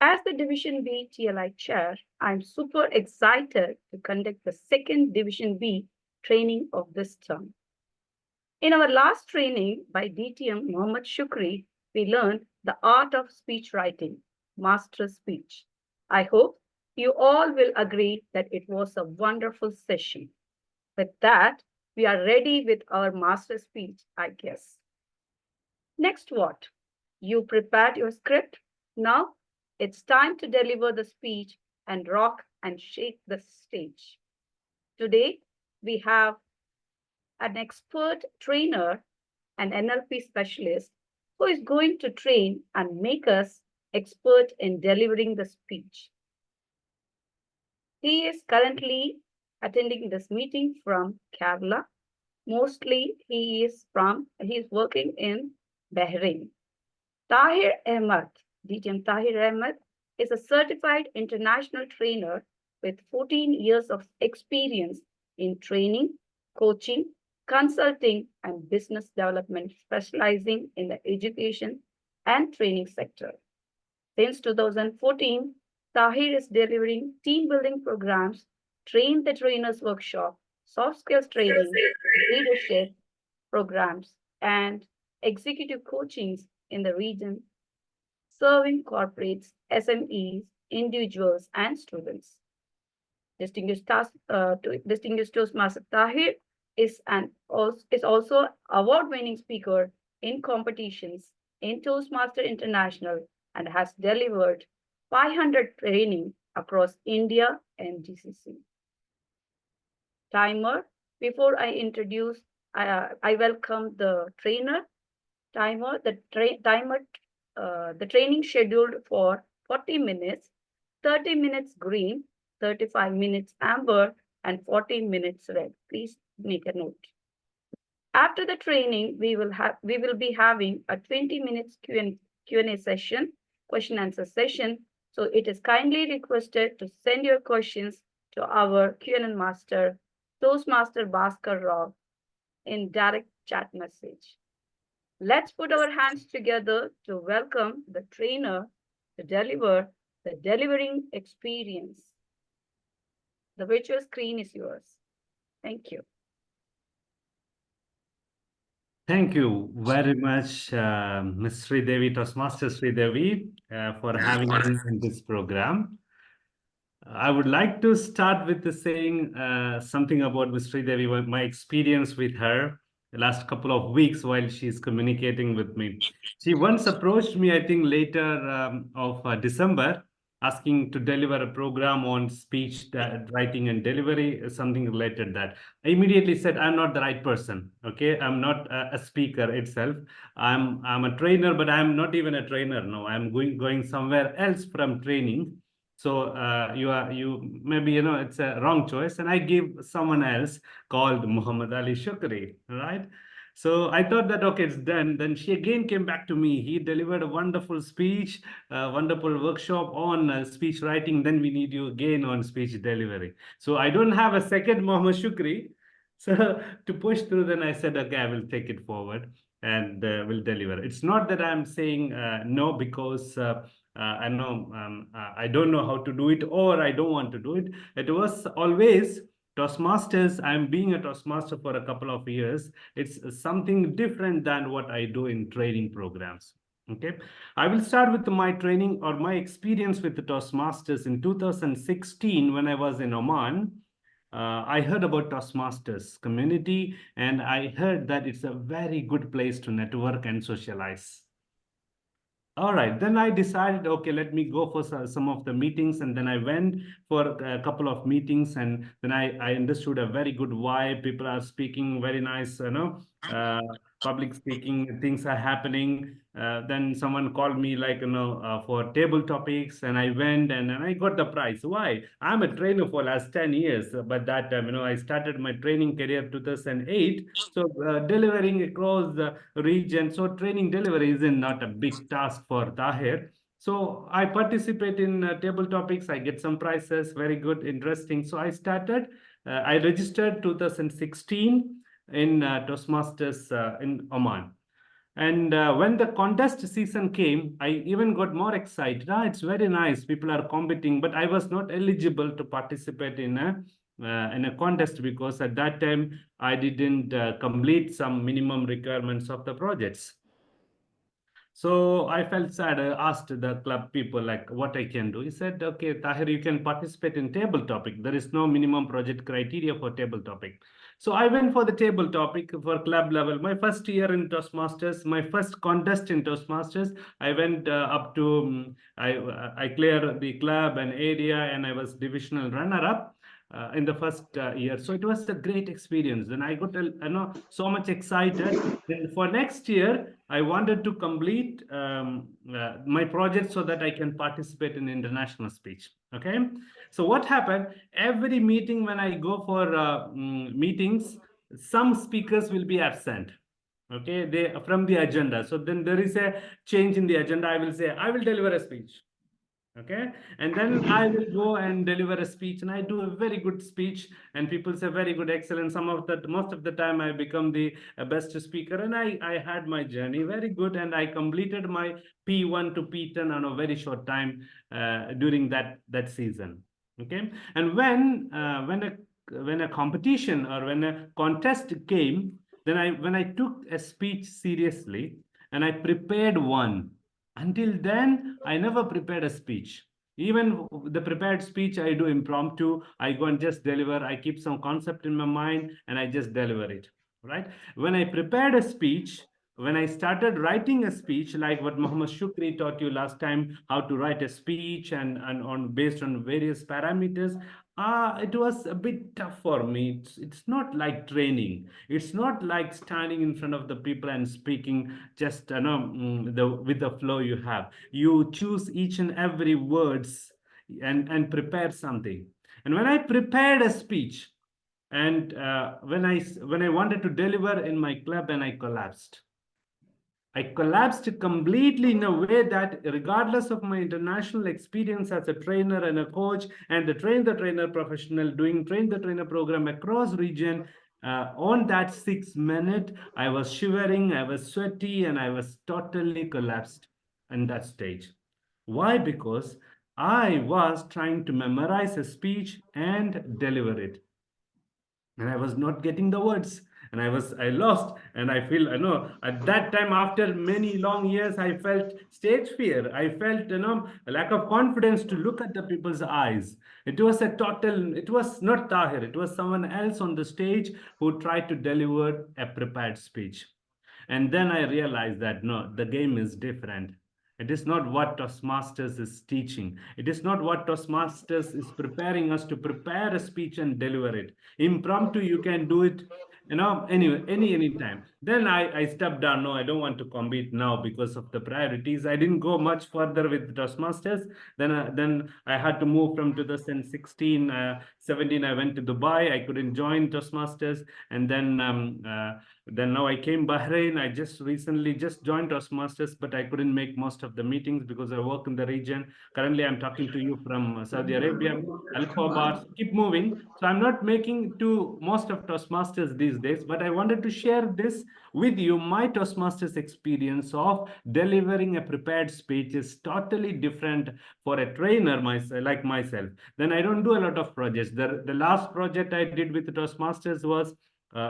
As the Division B TLI chair, I'm super excited to conduct the second Division B training of this term. In our last training by DTM Mohammed Shukri, we learned the art of speech writing, master speech. I hope you all will agree that it was a wonderful session. With that, we are ready with our master speech, I guess. Next, what? You prepared your script? Now it's time to deliver the speech and rock and shake the stage. Today, we have an expert trainer, an NLP specialist, who is going to train and make us expert in delivering the speech. He is currently attending this meeting from Kerala. Mostly he is working in Bahrain. Tahir Ahmed, DTM Tahir Ahmed, is a certified international trainer with 14 years of experience in training, coaching, consulting, and business development, specializing in the education and training sector. Since 2014, Tahir is delivering team building programs, train the trainers workshop, soft skills training, leadership programs, and executive coachings in the region, serving corporates, SMEs, individuals, and students. Distinguished Toastmaster Tahir is also award-winning speaker in competitions in Toastmaster International and has delivered 500 training across India and GCC. Timer. Before I introduce, I welcome the trainer. The training scheduled for 40 minutes, 30 minutes green, 35 minutes amber, and 40 minutes red. Please make a note. After the training, we will be having a 20 minutes Q&A session, question answer session. So it is kindly requested to send your questions to our Q&A master, Toastmaster Bhaskar Rao, in direct chat message. Let's put our hands together to welcome the trainer to deliver the delivering experience. The virtual screen is yours. Thank you. Thank you very much, Ms. Sridevi, Toastmaster Sridevi, for having me in this program. I would like to start with the saying something about Ms. Sridevi, my experience with her the last couple of weeks while she's communicating with me. She once approached me, I think later of December, asking to deliver a program on speech writing and delivery, something related that. I immediately said, I'm not the right person. Okay, I'm not a speaker itself. I'm a trainer, but I'm not even a trainer. No, I'm going somewhere else from training. So you maybe it's a wrong choice, and I gave someone else called Muhammad Ali Shukri, right? So I thought that okay, it's done. Then she again came back to me. He delivered a wonderful speech, a wonderful workshop on speech writing. Then we need you again on speech delivery. So I don't have a second Muhammad Shukri. So to push through, then I said, okay, I will take it forward and will deliver. It's not that I'm saying no because I know I don't know how to do it or I don't want to do it. It was always Toastmasters. I'm being a Toastmaster for a couple of years. It's something different than what I do in training programs. Okay, I will start with my training or my experience with the Toastmasters in 2016 when I was in Oman. I heard about Toastmasters community and I heard that it's a very good place to network and socialize. All right, then I decided, okay, let me go for some of the meetings. And then I went for a couple of meetings. And then I understood a very good vibe. People are speaking very nice, public speaking, things are happening. Then someone called me like, for table topics. And I went and I got the prize. Why? I'm a trainer for last 10 years. But that time, I started my training career 2008. So delivering across the region. So training delivery is not a big task for Tahir. So I participate in table topics. I get some prizes. Very good, interesting. So I started. I registered 2016 in Toastmasters in Oman. And when the contest season came, I even got more excited. It's very nice. People are competing, but I was not eligible to participate in a contest because at that time I didn't complete some minimum requirements of the projects. So I felt sad. I asked the club people like what I can do. He said, okay, Tahir, you can participate in table topic. There is no minimum project criteria for table topic. So I went for the table topic for club level. My first year in Toastmasters, my first contest in Toastmasters, I went up to, I cleared the club and area and I was divisional runner-up. In the first year, so it was a great experience. Then I got, so much excited. Then for next year, I wanted to complete my project so that I can participate in international speech. Okay, so what happened? Every meeting when I go for meetings, some speakers will be absent. Okay, they from the agenda. So then there is a change in the agenda. I will say I will deliver a speech. Okay, and then I will go and deliver a speech, and I do a very good speech, and people say very good, excellent. Some of the most of the time I become the best speaker, and I had my journey very good, and I completed my P1 to P10 on a very short time during that season. Okay, and when a competition or when a contest came, then when I took a speech seriously and I prepared one. Until then, I never prepared a speech. Even the prepared speech, I do impromptu. I go and just deliver. I keep some concept in my mind and I just deliver it. Right? When I prepared a speech, when I started writing a speech, like what Muhammad Shukri taught you last time, how to write a speech and on based on various parameters, it was a bit tough for me. It's not like training. It's not like standing in front of the people and speaking just with the flow you have. You choose each and every words and prepare something. And when I prepared a speech, and when I wanted to deliver in my club, and I collapsed. I collapsed completely in a way that, regardless of my international experience as a trainer and a coach, and the train the trainer professional doing train the trainer program across region, on that 6 minute, I was shivering, I was sweaty, and I was totally collapsed in that stage. Why? Because I was trying to memorize a speech and deliver it, and I was not getting the words, and I lost. And I feel, at that time, after many long years, I felt stage fear. I felt, a lack of confidence to look at the people's eyes. It was not Tahir, it was someone else on the stage who tried to deliver a prepared speech. And then I realized that no, the game is different. It is not what Toastmasters is teaching. It is not what Toastmasters is preparing us to prepare a speech and deliver it. Impromptu, you can do it, anyway, any time. Then I stepped down. No, I don't want to compete now because of the priorities. I didn't go much further with Toastmasters. Then I had to move from 2016, 17. I went to Dubai. I couldn't join Toastmasters, and then now I came Bahrain. I just recently just joined Toastmasters, but I couldn't make most of the meetings because I work in the region. Currently, I'm talking to you from Saudi Arabia, Al Khobar. Keep moving. So I'm not making to most of Toastmasters these days, but I wanted to share this with you. My Toastmasters experience of delivering a prepared speech is totally different for a trainer like myself. Then I don't do a lot of projects. The last project I did with Toastmasters was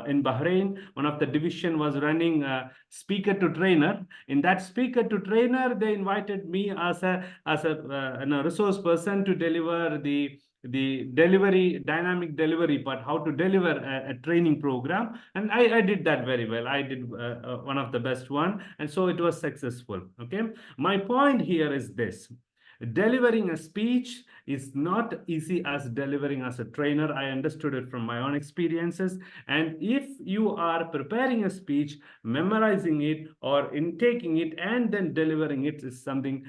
in Bahrain. One of the division was running speaker to trainer. In that speaker to trainer, they invited me as a resource person to deliver the dynamic delivery part, how to deliver a training program, and I did that very well. I did one of the best one, and so it was successful. Okay, my point here is this: delivering a speech is not easy as delivering as a trainer. I understood it from my own experiences. And if you are preparing a speech, memorizing it or intaking it and then delivering it is something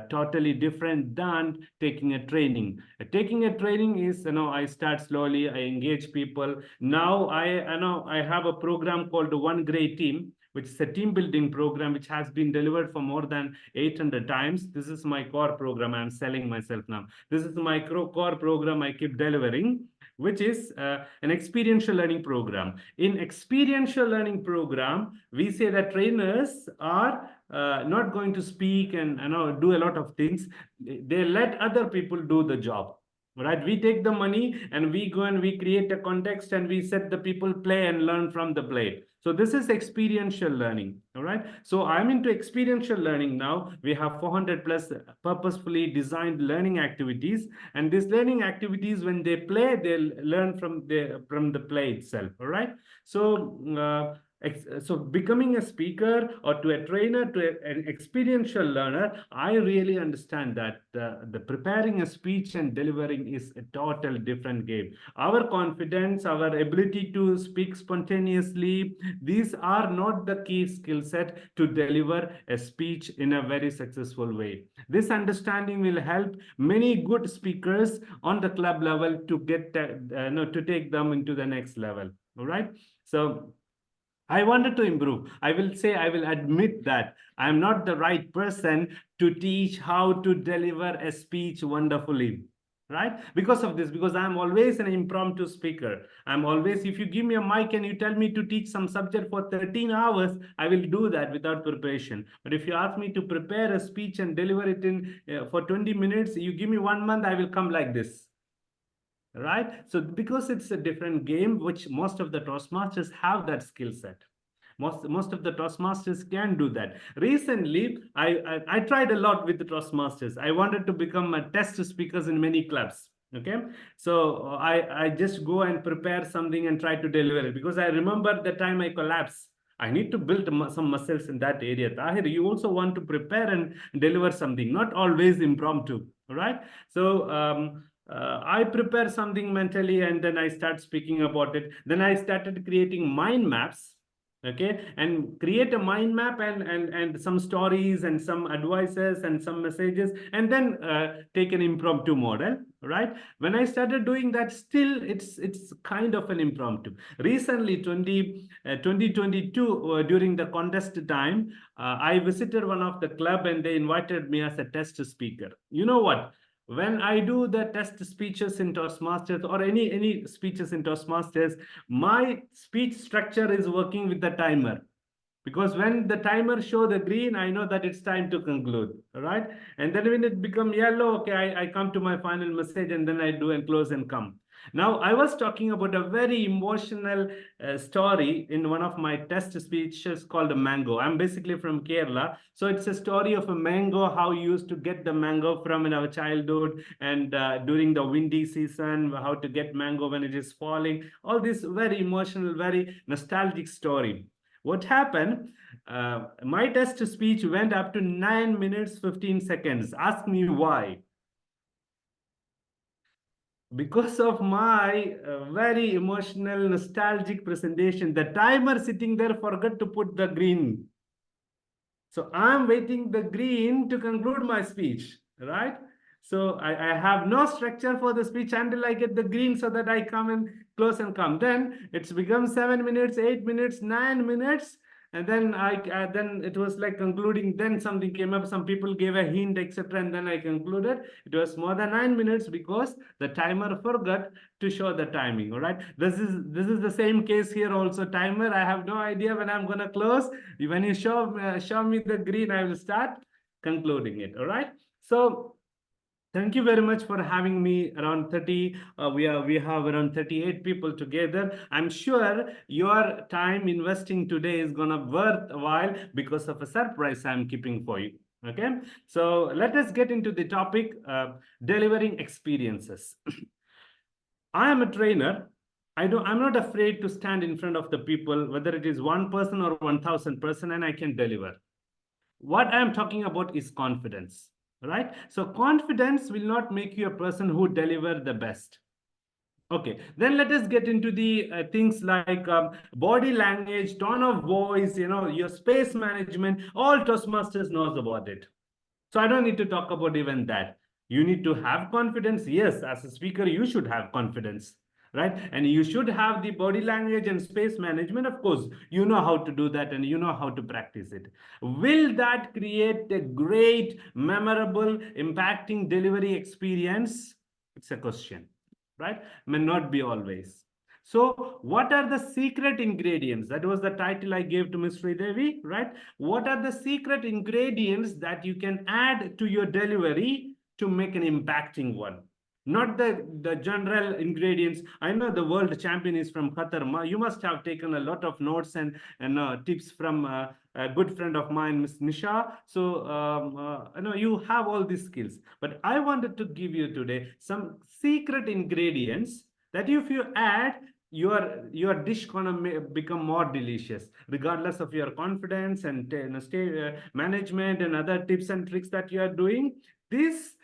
totally different than taking a training. Taking a training is, I start slowly, I engage people. Now I have a program called One Great Team, which is a team building program which has been delivered for more than 800 times. This is my core program. I'm selling myself now. This is my core program I keep delivering. which is an experiential learning program. In experiential learning program, we say that trainers are not going to speak and do a lot of things. They let other people do the job. Right, we take the money and we go and we create a context and we set the people play and learn from the play. So this is experiential learning. All right, so I'm into experiential learning now. We have 400 plus purposefully designed learning activities, and these learning activities, when they play, they learn from the play itself. All right, so so becoming a speaker or to a trainer to an experiential learner, I really understand that the preparing a speech and delivering is a total different game. Our confidence, our ability to speak spontaneously, these are not the key skill set to deliver a speech in a very successful way. This understanding will help many good speakers on the club level to get to take them into the next level. All right, so I wanted to improve. I will say, I will admit that I'm not the right person to teach how to deliver a speech wonderfully. Right? Because of this, because I'm always an impromptu speaker. I'm always, if you give me a mic and you tell me to teach some subject for 13 hours, I will do that without preparation. But if you ask me to prepare a speech and deliver it in for 20 minutes, you give me 1 month, I will come like this. Right, so because it's a different game, which most of the toastmasters have that skill set. Most of the toastmasters can do that. Recently I tried a lot with the toastmasters. I wanted to become a test speakers in many clubs. Okay, so I just go and prepare something and try to deliver it, because I remember the time I collapsed. I need to build some muscles in that area. Tahir, you also want to prepare and deliver something, not always impromptu. All right, so I prepare something mentally and then I start speaking about it. Then I started creating mind maps. Okay, and create a mind map and some stories and some advices and some messages, and then take an impromptu model. Right, when I started doing that, still it's kind of an impromptu. Recently 2022, during the contest time, I visited one of the club and they invited me as a test speaker. You know what, when I do the test speeches in Toastmasters or any speeches in Toastmasters, my speech structure is working with the timer. Because when the timer show the green, I know that it's time to conclude. All right, and then when it become yellow, okay, I come to my final message and then I do and close and come. Now, I was talking about a very emotional story in one of my test speeches called a mango. I'm basically from Kerala. So it's a story of a mango, how you used to get the mango from in our childhood, and during the windy season, how to get mango when it is falling. All this very emotional, very nostalgic story. What happened? My test speech went up to 9 minutes 15 seconds. Ask me why. Because of my very emotional, nostalgic presentation, the timer sitting there forgot to put the green. So I'm waiting the green to conclude my speech, right? So I have no structure for the speech until I get the green so that I come and close and come. Then it's become 7 minutes, 8 minutes, 9 minutes. And then then it was like concluding. Then something came up. Some people gave a hint, etc. And then I concluded. It was more than 9 minutes because the timer forgot to show the timing. All right. This is the same case here also. Timer. I have no idea when I'm gonna close. When you show me the green, I will start concluding it. All right. So thank you very much for having me. Around 30, we have around 38 people together. I'm sure your time investing today is gonna worth a while because of a surprise I'm keeping for you. Okay, so let us get into the topic, delivering experiences. I am a trainer. I'm not afraid to stand in front of the people, whether it is one person or 1,000 person, and I can deliver. What I'm talking about is confidence, right? So confidence will not make you a person who deliver the best. Okay, then let us get into the things like body language, tone of voice, your space management. All Toastmasters knows about it. So I don't need to talk about even that. You need to have confidence. Yes, as a speaker, you should have confidence, right? And you should have the body language and space management. Of course, you know how to do that and you know how to practice it. Will that create a great, memorable, impacting delivery experience? It's a question. right? May not be always. So, what are the secret ingredients? That was the title I gave to Ms. Devi, right? What are the secret ingredients that you can add to your delivery to make an impacting one? Not the general ingredients. I know the world champion is from Qatar. You must have taken a lot of notes and tips from a good friend of mine, Miss Nisha. So I know you have all these skills, but I wanted to give you today some secret ingredients that if you add, your dish gonna become more delicious, regardless of your confidence and management and other tips and tricks that you are doing. These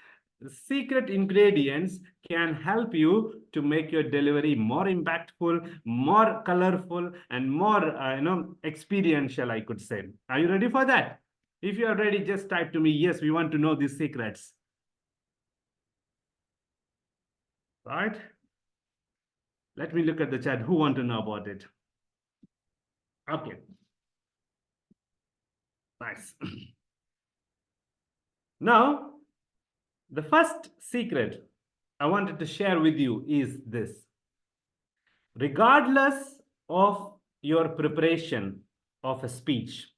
secret ingredients can help you to make your delivery more impactful, more colorful, and more experiential, I could say. Are you ready for that? If you are ready, just type to me, yes, we want to know these secrets. Right? Let me look at the chat. Who want to know about it? Okay. Nice. Now, the first secret I wanted to share with you is this. Regardless of your preparation of a speech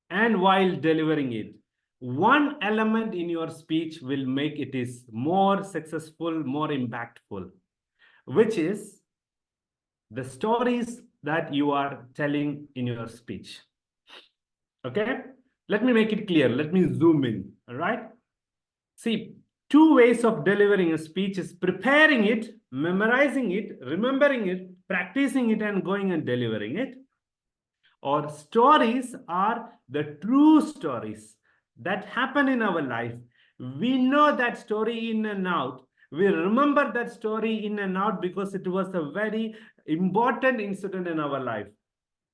and while delivering it, one element in your speech will make it is more successful, more impactful, which is the stories that you are telling in your speech. Okay, let me make it clear. Let me zoom in. All right. See, two ways of delivering a speech is preparing it, memorizing it, remembering it, practicing it, and going and delivering it. Or stories are the true stories that happen in our life. We know that story in and out. We remember that story in and out because it was a very important incident in our life,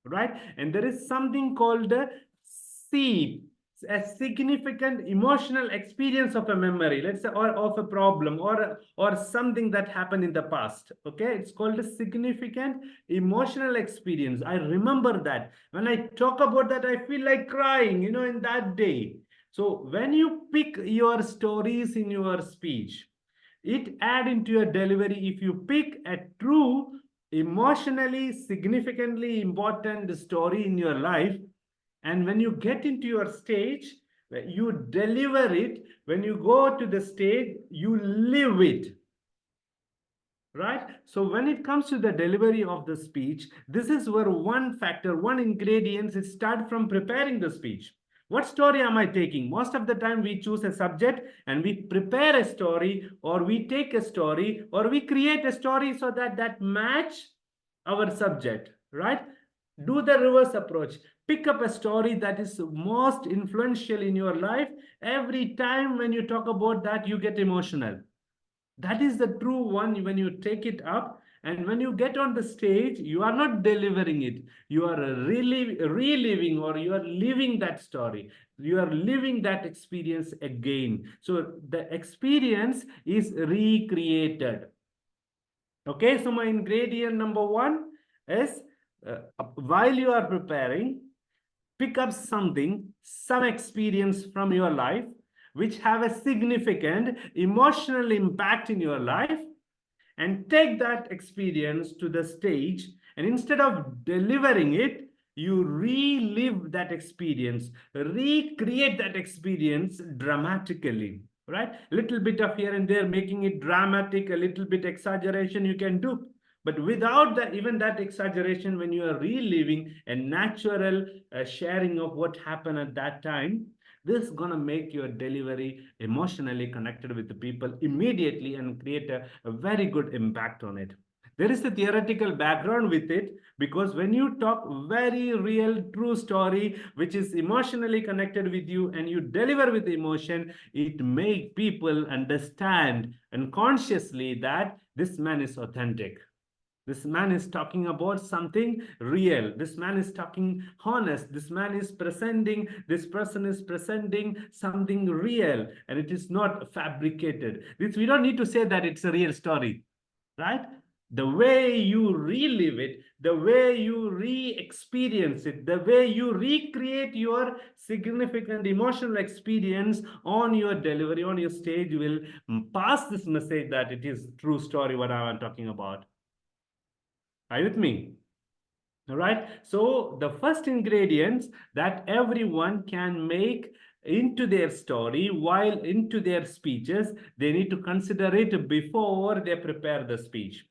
right? And there is something called a seed, a significant emotional experience of a memory, let's say, or of a problem, or something that happened in the past. Okay, it's called a significant emotional experience. I remember that. When I talk about that, I feel like crying, in that day. So when you pick your stories in your speech, it add into your delivery. If you pick a true emotionally significantly important story in your life, and when you get into your stage, you deliver it. When you go to the stage, you live it, right? So when it comes to the delivery of the speech, this is where one factor, one ingredient is start from preparing the speech. What story am I taking? Most of the time we choose a subject and we prepare a story, or we take a story, or we create a story so that match our subject, right? Do the reverse approach. Pick up a story that is most influential in your life. Every time when you talk about that, you get emotional. That is the true one. When you take it up and when you get on the stage, you are not delivering it. You are reliving, or you are living that story. You are living that experience again. So the experience is recreated. Okay, so my ingredient number one is while you are preparing, pick up something, some experience from your life, which have a significant emotional impact in your life, and take that experience to the stage. And instead of delivering it, you relive that experience, recreate that experience dramatically, right? A little bit of here and there, making it dramatic, a little bit exaggeration you can do. But without that, even that exaggeration, when you are reliving a natural sharing of what happened at that time, this is going to make your delivery emotionally connected with the people immediately and create a very good impact on it. There is a theoretical background with it, because when you talk very real true story which is emotionally connected with you and you deliver with emotion, it make people understand unconsciously that this man is authentic. This man is talking about something real. This man is talking honest. This man is presenting, this person is presenting something real, and it is not fabricated. This, we don't need to say that it's a real story, right? the way you relive it, the way you re-experience it, the way you recreate your significant emotional experience on your delivery, on your stage, will pass this message that it is true story what I am talking about. Are you with me? All right. So the first ingredients that everyone can make into their story, while into their speeches, they need to consider it before they prepare the speech.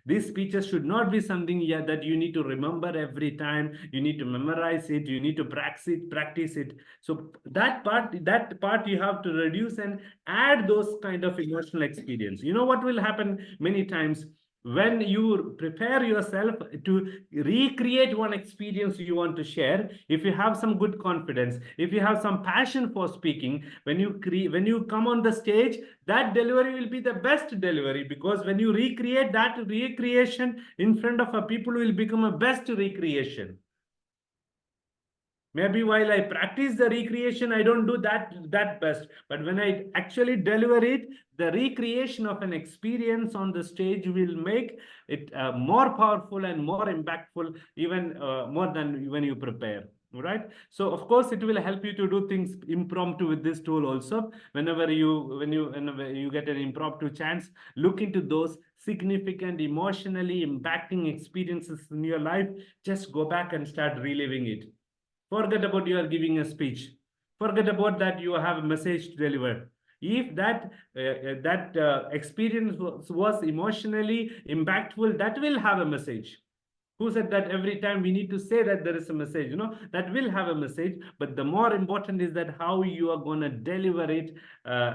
These speeches should not be something that you need to remember every time. You need to memorize it. You need to practice it. So that part you have to reduce and add those kind of emotional experience. You know what will happen many times? When you prepare yourself to recreate one experience you want to share, if you have some good confidence, if you have some passion for speaking, when you come on the stage, that delivery will be the best delivery, because when you recreate, that recreation in front of a people will become a best recreation. Maybe while I practice the recreation, I don't do that best. But when I actually deliver it, the recreation of an experience on the stage will make it more powerful and more impactful, even more than when you prepare. Right. So of course, it will help you to do things impromptu with this tool also. Whenever you get an impromptu chance, look into those significant, emotionally impacting experiences in your life. Just go back and start reliving it. Forget about you are giving a speech. Forget about that you have a message to deliver. If that experience was emotionally impactful, that will have a message. Who said that every time we need to say that there is a message? That will have a message. But the more important is that how you are going to deliver it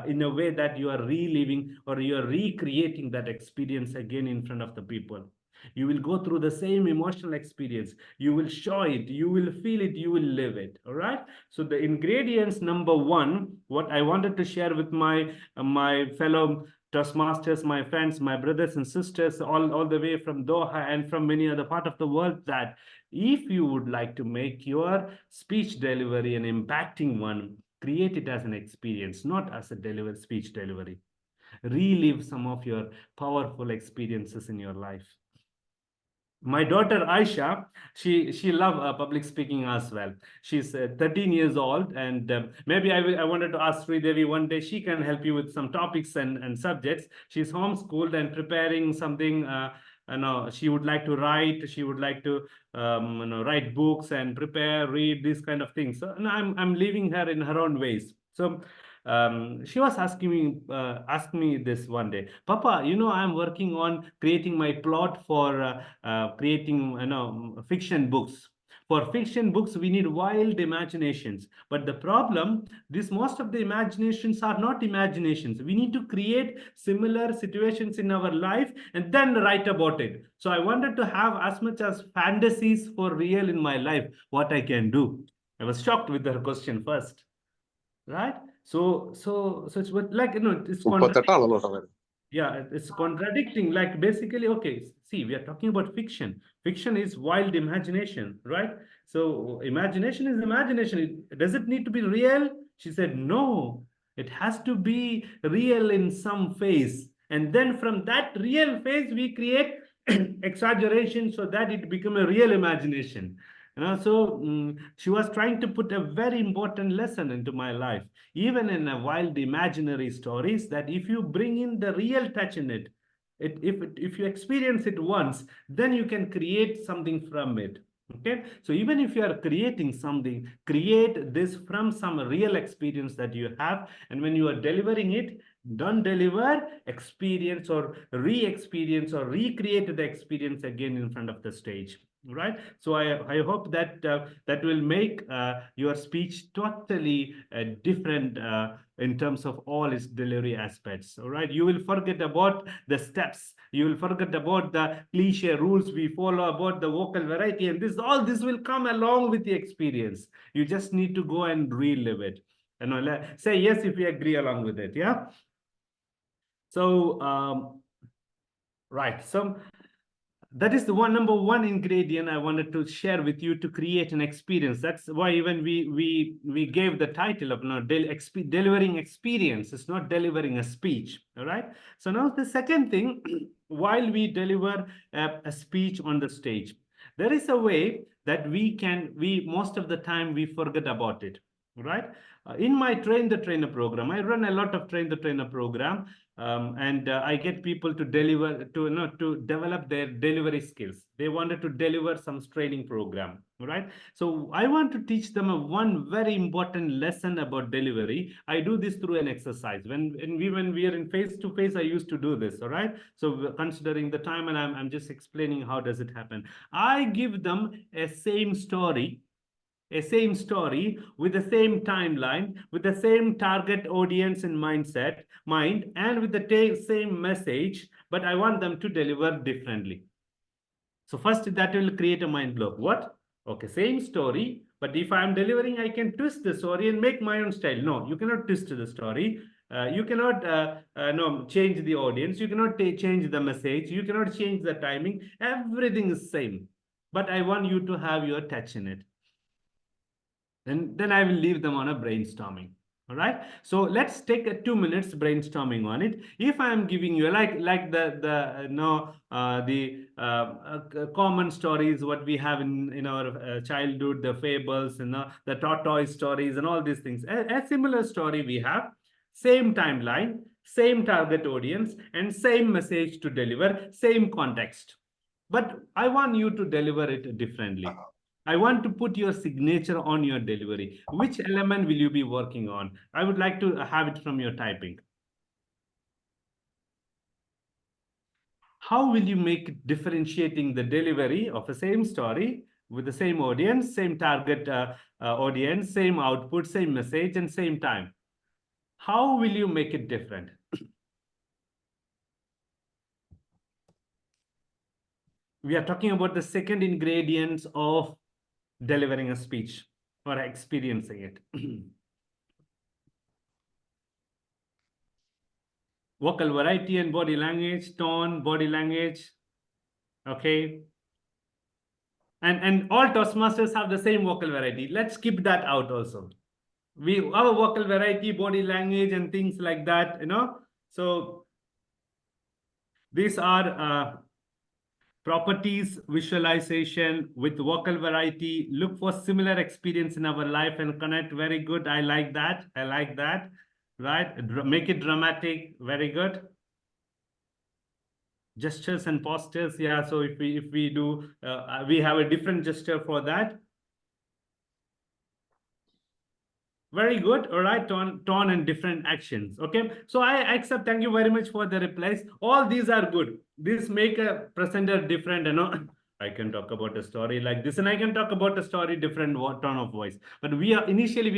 in a way that you are reliving or you are recreating that experience again in front of the people. You will go through the same emotional experience. You will show it, you will feel it, you will live it. All right. So the ingredients, number one, what I wanted to share with my fellow Toastmasters, my friends, my brothers and sisters, all the way from Doha and from many other part of the world, that if you would like to make your speech delivery an impacting one, create it as an experience, not as a speech delivery. Relive some of your powerful experiences in your life. My daughter Aisha, she love public speaking as well. She's 13 years old, and maybe I wanted to ask Sri Devi one day she can help you with some topics and subjects. She's homeschooled and preparing something. She would like to write. She would like to write books and prepare, read these kind of things. So I'm leaving her in her own ways. So she was asking me this one day, Papa, I'm working on creating my plot for creating fiction books. For fiction books, we need wild imaginations. But the problem, most of the imaginations are not imaginations. We need to create similar situations in our life and then write about it. So I wanted to have as much as fantasies for real in my life, what I can do. I was shocked with her question first. Right? So it's like, it's മുപ്പത്തെട്ടാണല്ലോ സമയം. yeah, it's contradicting. Like basically, okay, see, we are talking about fiction. Fiction is wild imagination, right? So imagination is imagination. Does it need to be real? She said, no, it has to be real in some phase. And then from that real phase, we create exaggeration so that it become a real imagination. So she was trying to put a very important lesson into my life, even in a wild imaginary stories, that if you bring in the real touch in it, if you experience it once, then you can create something from it. Okay, so even if you are creating something, create this from some real experience that you have, and when you are delivering it, don't deliver experience or re-experience or recreate the experience again in front of the stage. Right. So I hope that that will make your speech totally different in terms of all its delivery aspects. All right. You will forget about the steps. You will forget about the cliche rules we follow about the vocal variety, and all this will come along with the experience. You just need to go and relive it. Say yes if you agree along with it. Yeah. So right. So that is the number one ingredient I wanted to share with you to create an experience. That's why even we gave the title of delivering experience. It's not delivering a speech. All right. So now the second thing, while we deliver a speech on the stage, there is a way that we most of the time we forget about it, right? In my train the trainer program, I run a lot of train the trainer program, and I get people to deliver to to develop their delivery skills. They wanted to deliver some training program, right? So I want to teach them a one very important lesson about delivery. I do this through an exercise. When we are in face to face, I used to do this. All right. So considering the time, and I'm just explaining how does it happen. I give them a same story with the same timeline, with the same target audience in mind, and with the same message, but I want them to deliver differently. So first that will create a mind block. What? Okay, same story, but if I'm delivering, I can twist the story and make my own style. No, you cannot twist the story. You cannot no, change the audience. You cannot change the message. You cannot change the timing. Everything is same. But I want you to have your touch in it. Then I will leave them on a brainstorming. All right. So let's take a 2 minutes brainstorming on it. If I am giving you like the no the common stories what we have in our childhood, the fables and the tortoise stories and all these things. A similar story we have, same timeline, same target audience, and same message to deliver, same context. But I want you to deliver it differently. I want to put your signature on your delivery. Which element will you be working on? I would like to have it from your typing. How will you make differentiating the delivery of the same story with the same audience, same target audience, same output, same message, and same time? How will you make it different? We are talking about the second ingredients of delivering a speech or experiencing it. Vocal variety and body language, tone, body language. Okay. And all Toastmasters have the same vocal variety. Let's keep that out also. Our vocal variety, body language, and things like that, So these are properties, visualization with vocal variety. Look for similar experience in our life and connect. Very good. I like that. I like that. Right. Make it dramatic. Very good. Gestures and postures. Yeah. So if we do, we have a different gesture for that. Very good. All right. Tone and different actions. Okay. So I accept. Thank you very much for the replies. All these are good. This make a presenter different. I can talk about a story like this, and I can talk about a story different tone of voice. But initially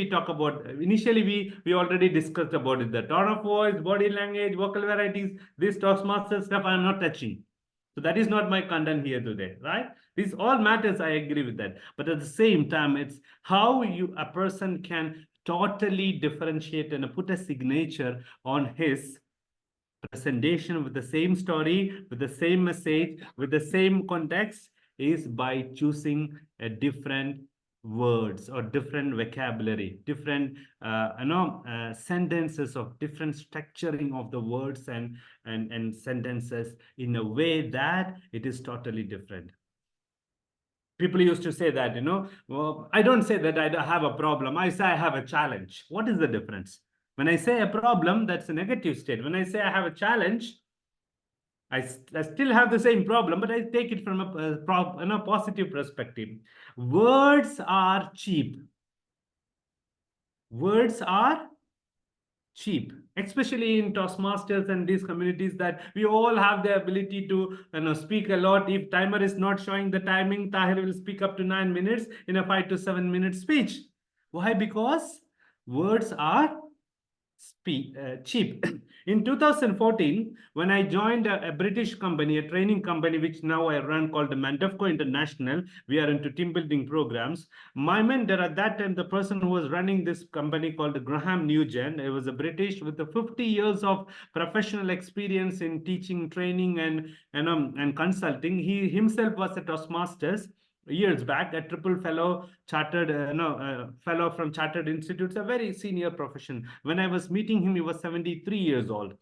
we already discussed about it. The tone of voice, body language, vocal varieties. This Toastmaster stuff I am not touching. So that is not my content here today, right? This all matters. I agree with that. But at the same time, it's how a person can totally differentiate and put a signature on his presentation with the same story, with the same message, with the same context, is by choosing a different words or different vocabulary, different sentences of different structuring of the words and sentences in a way that it is totally different. People used to say that, well, I don't say that I have a problem. I say I have a challenge. What is the difference? When I say a problem, that's a negative state. When I say I have a challenge, I still have the same problem, but I take it from a positive perspective. Words are cheap. Words are cheap, especially in Toastmasters and these communities that we all have the ability to speak a lot. If timer is not showing the timing, Tahir will speak up to 9 minutes in a 5 to 7 minute speech. Why? Because words are cheap. In 2014, when I joined a British company, a training company, which now I run called Mandevco International, we are into team building programs. My mentor at that time, the person who was running this company called Graham Nugent, he was a British with 50 years of professional experience in teaching, training, and consulting. He himself was a Toastmasters years back, a triple fellow chartered fellow from Chartered Institutes, a very senior profession. When I was meeting him, he was 73 years old.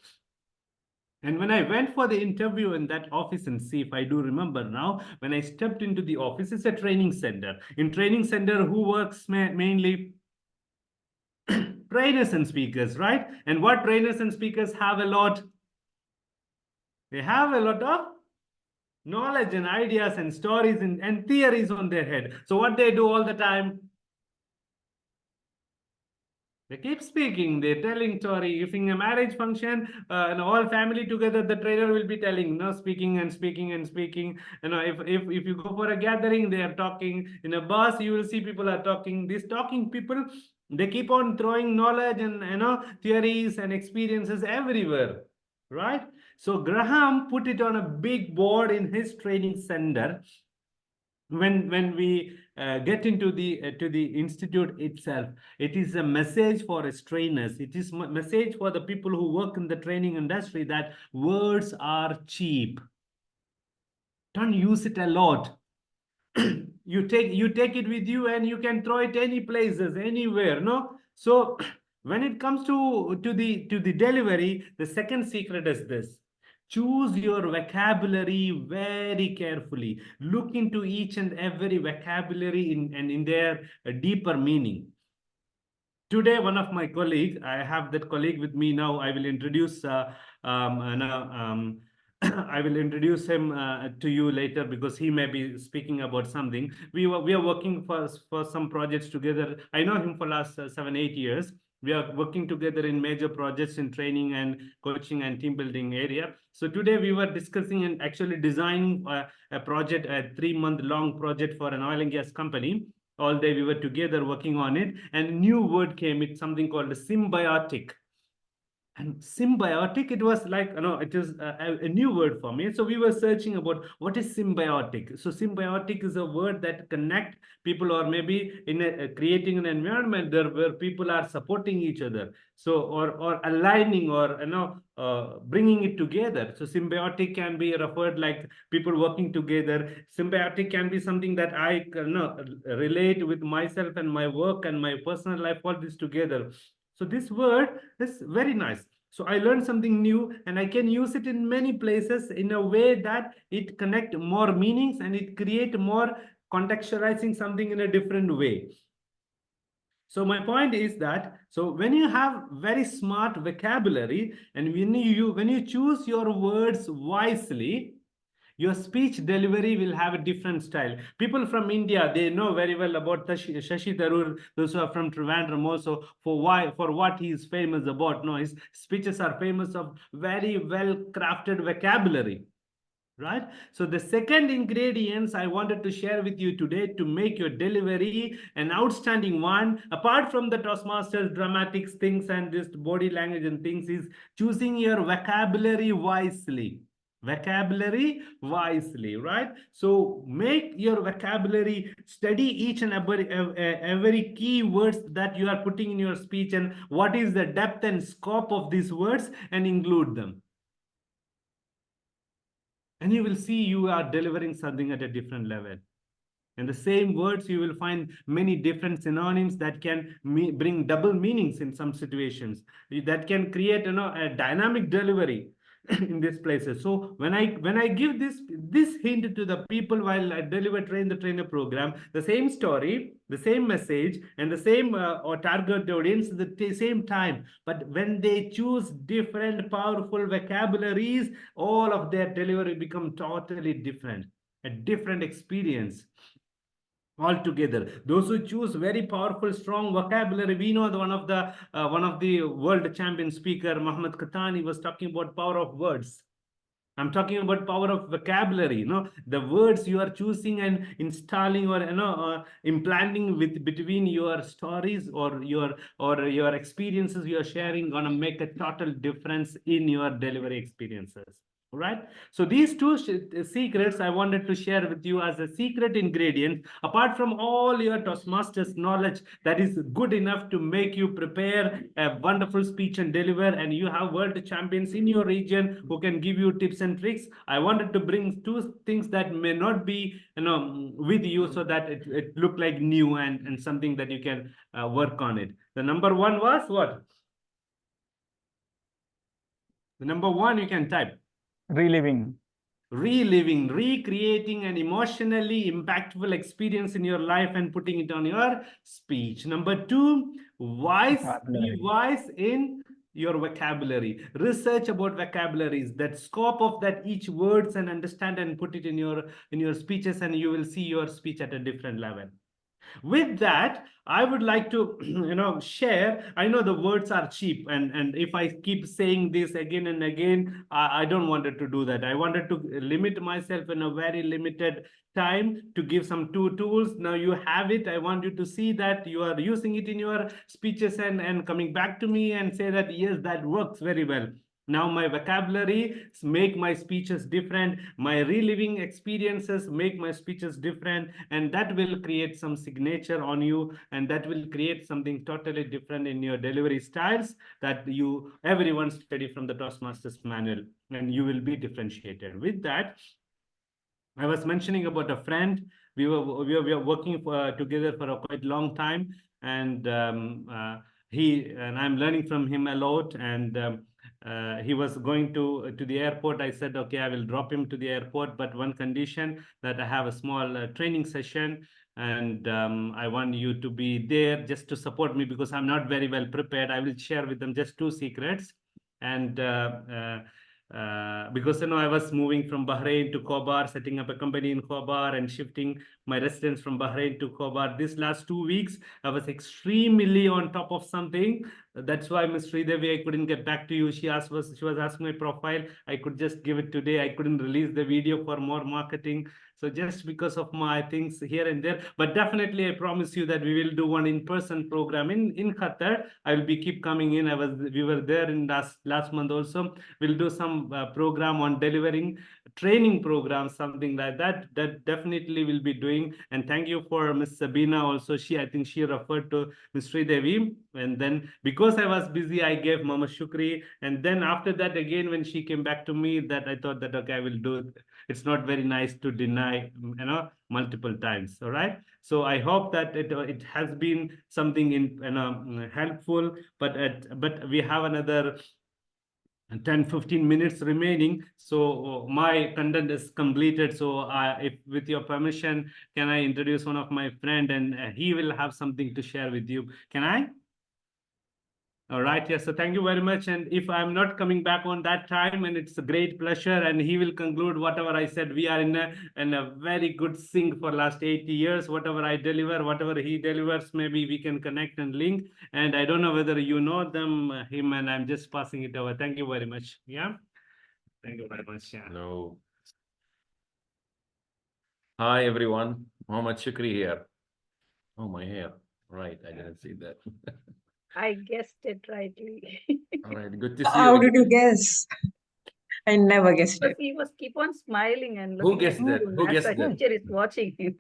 And when I went for the interview in that office in SEEF, I do remember now, when I stepped into the office, it's a training center. In training center, who works mainly? Trainers and speakers, right? And what trainers and speakers have a lot? They have a lot of knowledge and ideas and stories and theories on their head. So what they do all the time? They keep speaking, they're telling story. If in a marriage function, and all family together, the trainer will be telling, no, speaking and speaking and speaking. If you go for a gathering, they are talking. In a bus, you will see people are talking. These talking people, they keep on throwing knowledge and theories and experiences everywhere, right? So Graham put it on a big board in his training center. When we get into the to the institute itself, it is a message for its trainers. It is a message for the people who work in the training industry that words are cheap. Don't use it a lot. You take it with you and you can throw it any places, anywhere, no? So when it comes to the delivery, the second secret is this: choose your vocabulary very carefully. Look into each and every vocabulary in their deeper meaning. Today, one of my colleagues, I have that colleague with me now. I will introduce I will introduce him to you later, because he may be speaking about something. We are working for some projects together. I know him for last 7-8 years. We are working together in major projects in training and coaching and team building area. So today we were discussing and actually designing a project, a 3-month long project for an oil and gas company. All day we were together working on it, and a new word came. It's something called symbiotic. And symbiotic, it was like, it is a new word for me. So we were searching about what is symbiotic. So symbiotic is a word that connect people, or maybe in creating an environment there where people are supporting each other, so or aligning, or bringing it together. So symbiotic can be referred like people working together. Symbiotic can be something that I relate with myself and my work and my personal life, all this together. So this word is very nice. So I learned something new, and I can use it in many places in a way that it connect more meanings and it create more contextualizing something in a different way. So my point is that, so when you have very smart vocabulary, and when you choose your words wisely, your speech delivery will have a different style. People from India, they know very well about Shashi Tharoor. Those who are from Trivandrum also, for what he is famous about. No, his speeches are famous of very well crafted vocabulary, right? So the second ingredients I wanted to share with you today to make your delivery an outstanding one, apart from the Toastmasters dramatics things and this body language and things, is choosing your vocabulary wisely. Vocabulary wisely, right? So make your vocabulary, study each and every key words that you are putting in your speech, and what is the depth and scope of these words, and include them. And you will see you are delivering something at a different level. In the same words, you will find many different synonyms that can bring double meanings in some situations, that can create a dynamic delivery in these places. So when I give this hint to the people while I deliver train the trainer program, the same story, the same message, and the same or target audience at the same time, but when they choose different powerful vocabularies, all of their delivery become totally different, a different experience altogether. Those who choose very powerful, strong vocabulary, we know one of the world champion speaker, Muhammad Khatani, was talking about power of words. I'm talking about power of vocabulary. The words you are choosing and installing, or implanting with between your stories, or your experiences you are sharing, gonna make a total difference in your delivery experiences. Right? So these two secrets I wanted to share with you as a secret ingredient, apart from all your Toastmasters knowledge, that is good enough to make you prepare a wonderful speech and deliver, and you have world champions in your region who can give you tips and tricks. I wanted to bring two things that may not be with you, so that it look like new, and something that you can work on it. The number one was what? The number one, you can type. Reliving. Reliving, recreating an emotionally impactful experience in your life and putting it on your speech. Number two, wise, be Vocabulary. wise in your vocabulary. Research about vocabularies, that scope of that each words, and understand and put it in your speeches, and you will see your speech at a different level. With that, I would like to share. I know the words are cheap, and if I keep saying this again and again, I don't wanted to do that. I wanted to limit myself in a very limited time to give some two tools. Now you have it. I want you to see that you are using it in your speeches and coming back to me and say that yes, that works very well. Now my vocabulary make my speeches different. My reliving experiences make my speeches different, and that will create some signature on you, and that will create something totally different in your delivery styles that everyone study from the Toastmasters manual, and you will be differentiated. With that, I was mentioning about a friend. We were working together for a quite long time, and I'm learning from him a lot. And he was going to the airport. I said, okay, I will drop him to the airport, but one condition, that I have a small training session, and I want you to be there just to support me, because I'm not very well prepared. I will share with them just two secrets. And because I was moving from Bahrain to Khobar, setting up a company in Khobar and shifting my residence from Bahrain to Khobar. This last 2 weeks, I was extremely on top of something. That's why, Ms. Sridevi, I couldn't get back to you. She was asking my profile. I could just give it today. I couldn't release the video for more marketing. So just because of my things here and there, but definitely I promise you that we will do one in-person program in Qatar. I will be keep coming in. We were there in last month also. We'll do some program on delivering training programs, something like that. That definitely will be doing. And thank you for Miss Sabina also. I think she referred to Miss Sridevi. And then because I was busy, I gave Mama Shukri. And then after that, again, when she came back to me, that I thought that, okay, I will do it. It's not very nice to deny, multiple times. All right. So I hope that it has been something helpful. But we have another 10-15 minutes remaining, so my content is completed. So if with your permission, can I introduce one of my friend, and he will have something to share with you? Can I? All right, yes. So thank you very much. And if I'm not coming back on that time, and it's a great pleasure, and he will conclude whatever I said. We are in a very good sync for last 80 years. Whatever I deliver, whatever he delivers, maybe we can connect and link. And I don't know whether you know him, and I'm just passing it over. Thank you very much. Yeah. Thank you very much. Yeah. No. Hi, everyone. Mohammed Shukri here. Oh, my hair. Right, I didn't see that. I guessed it rightly. All right, good to see How you. did you guess? I never guessed Because it. he was keep on smiling and Who looking guessed at that? you Who as guessed the that? teacher is watching him.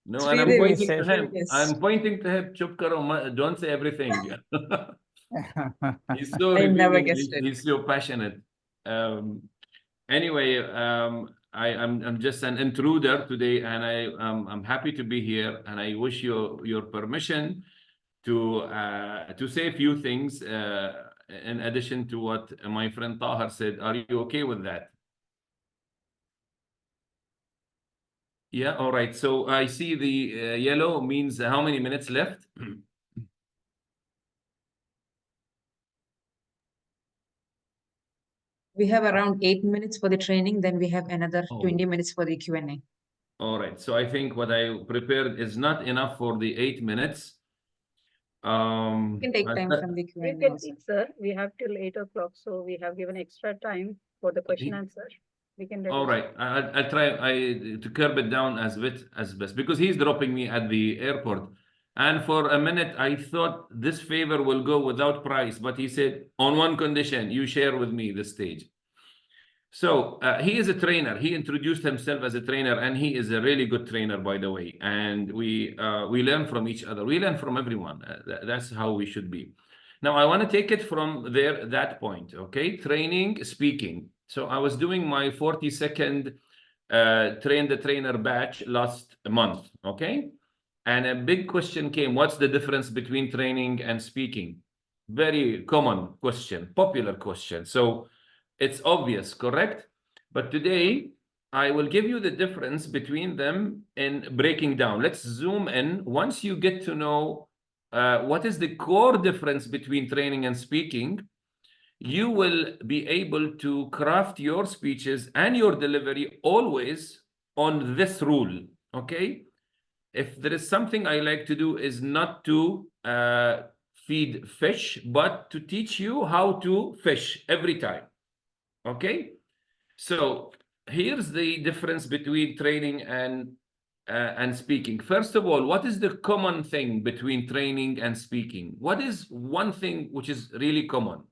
No, and I'm Sridevi pointing said- to him. Yes. I'm pointing to him. Chup karo, don't say everything. He's so I never revealing. guessed it. He's so passionate. Anyway, I'm just an intruder today, and I'm happy to be here, and I wish you your permission to say a few things in addition to what my friend Tahar said. Are you okay with that? Yeah, all right. So I see the yellow means how many minutes left? We have around 8 minutes for the training, then we have another Oh. 20 minutes for the Q&A. All right. So I think what I prepared is not enough for the 8 minutes. You can take I'll time start- from the You Q&A can also. see, sir, we have till 8 o'clock, so we have given extra time for the question He- answer. We can All reduce. right, I'll try to curb it down as best, because he's dropping me at the airport. And for a minute, I thought this favor will go without price, but he said, on one condition, you share with me the stage. So he is a trainer. He introduced himself as a trainer, and he is a really good trainer, by the way. And we learn from each other. We learn from everyone. That's how we should be. Now, I want to take it from that point, okay? Training, speaking. So I was doing my 40-second train the trainer batch last month, okay? And a big question came, what's the difference between training and speaking? Very common question, popular question. So It's obvious, correct? But today, I will give you the difference between them in breaking down. Let's zoom in. Once you get to know what is the core difference between training and speaking, you will be able to craft your speeches and your delivery always on this rule, okay? If there is something I like to do is not to feed fish, but to teach you how to fish every time, okay? So here's the difference between training and speaking. First of all, what is the common thing between training and speaking? What is one thing which is really common?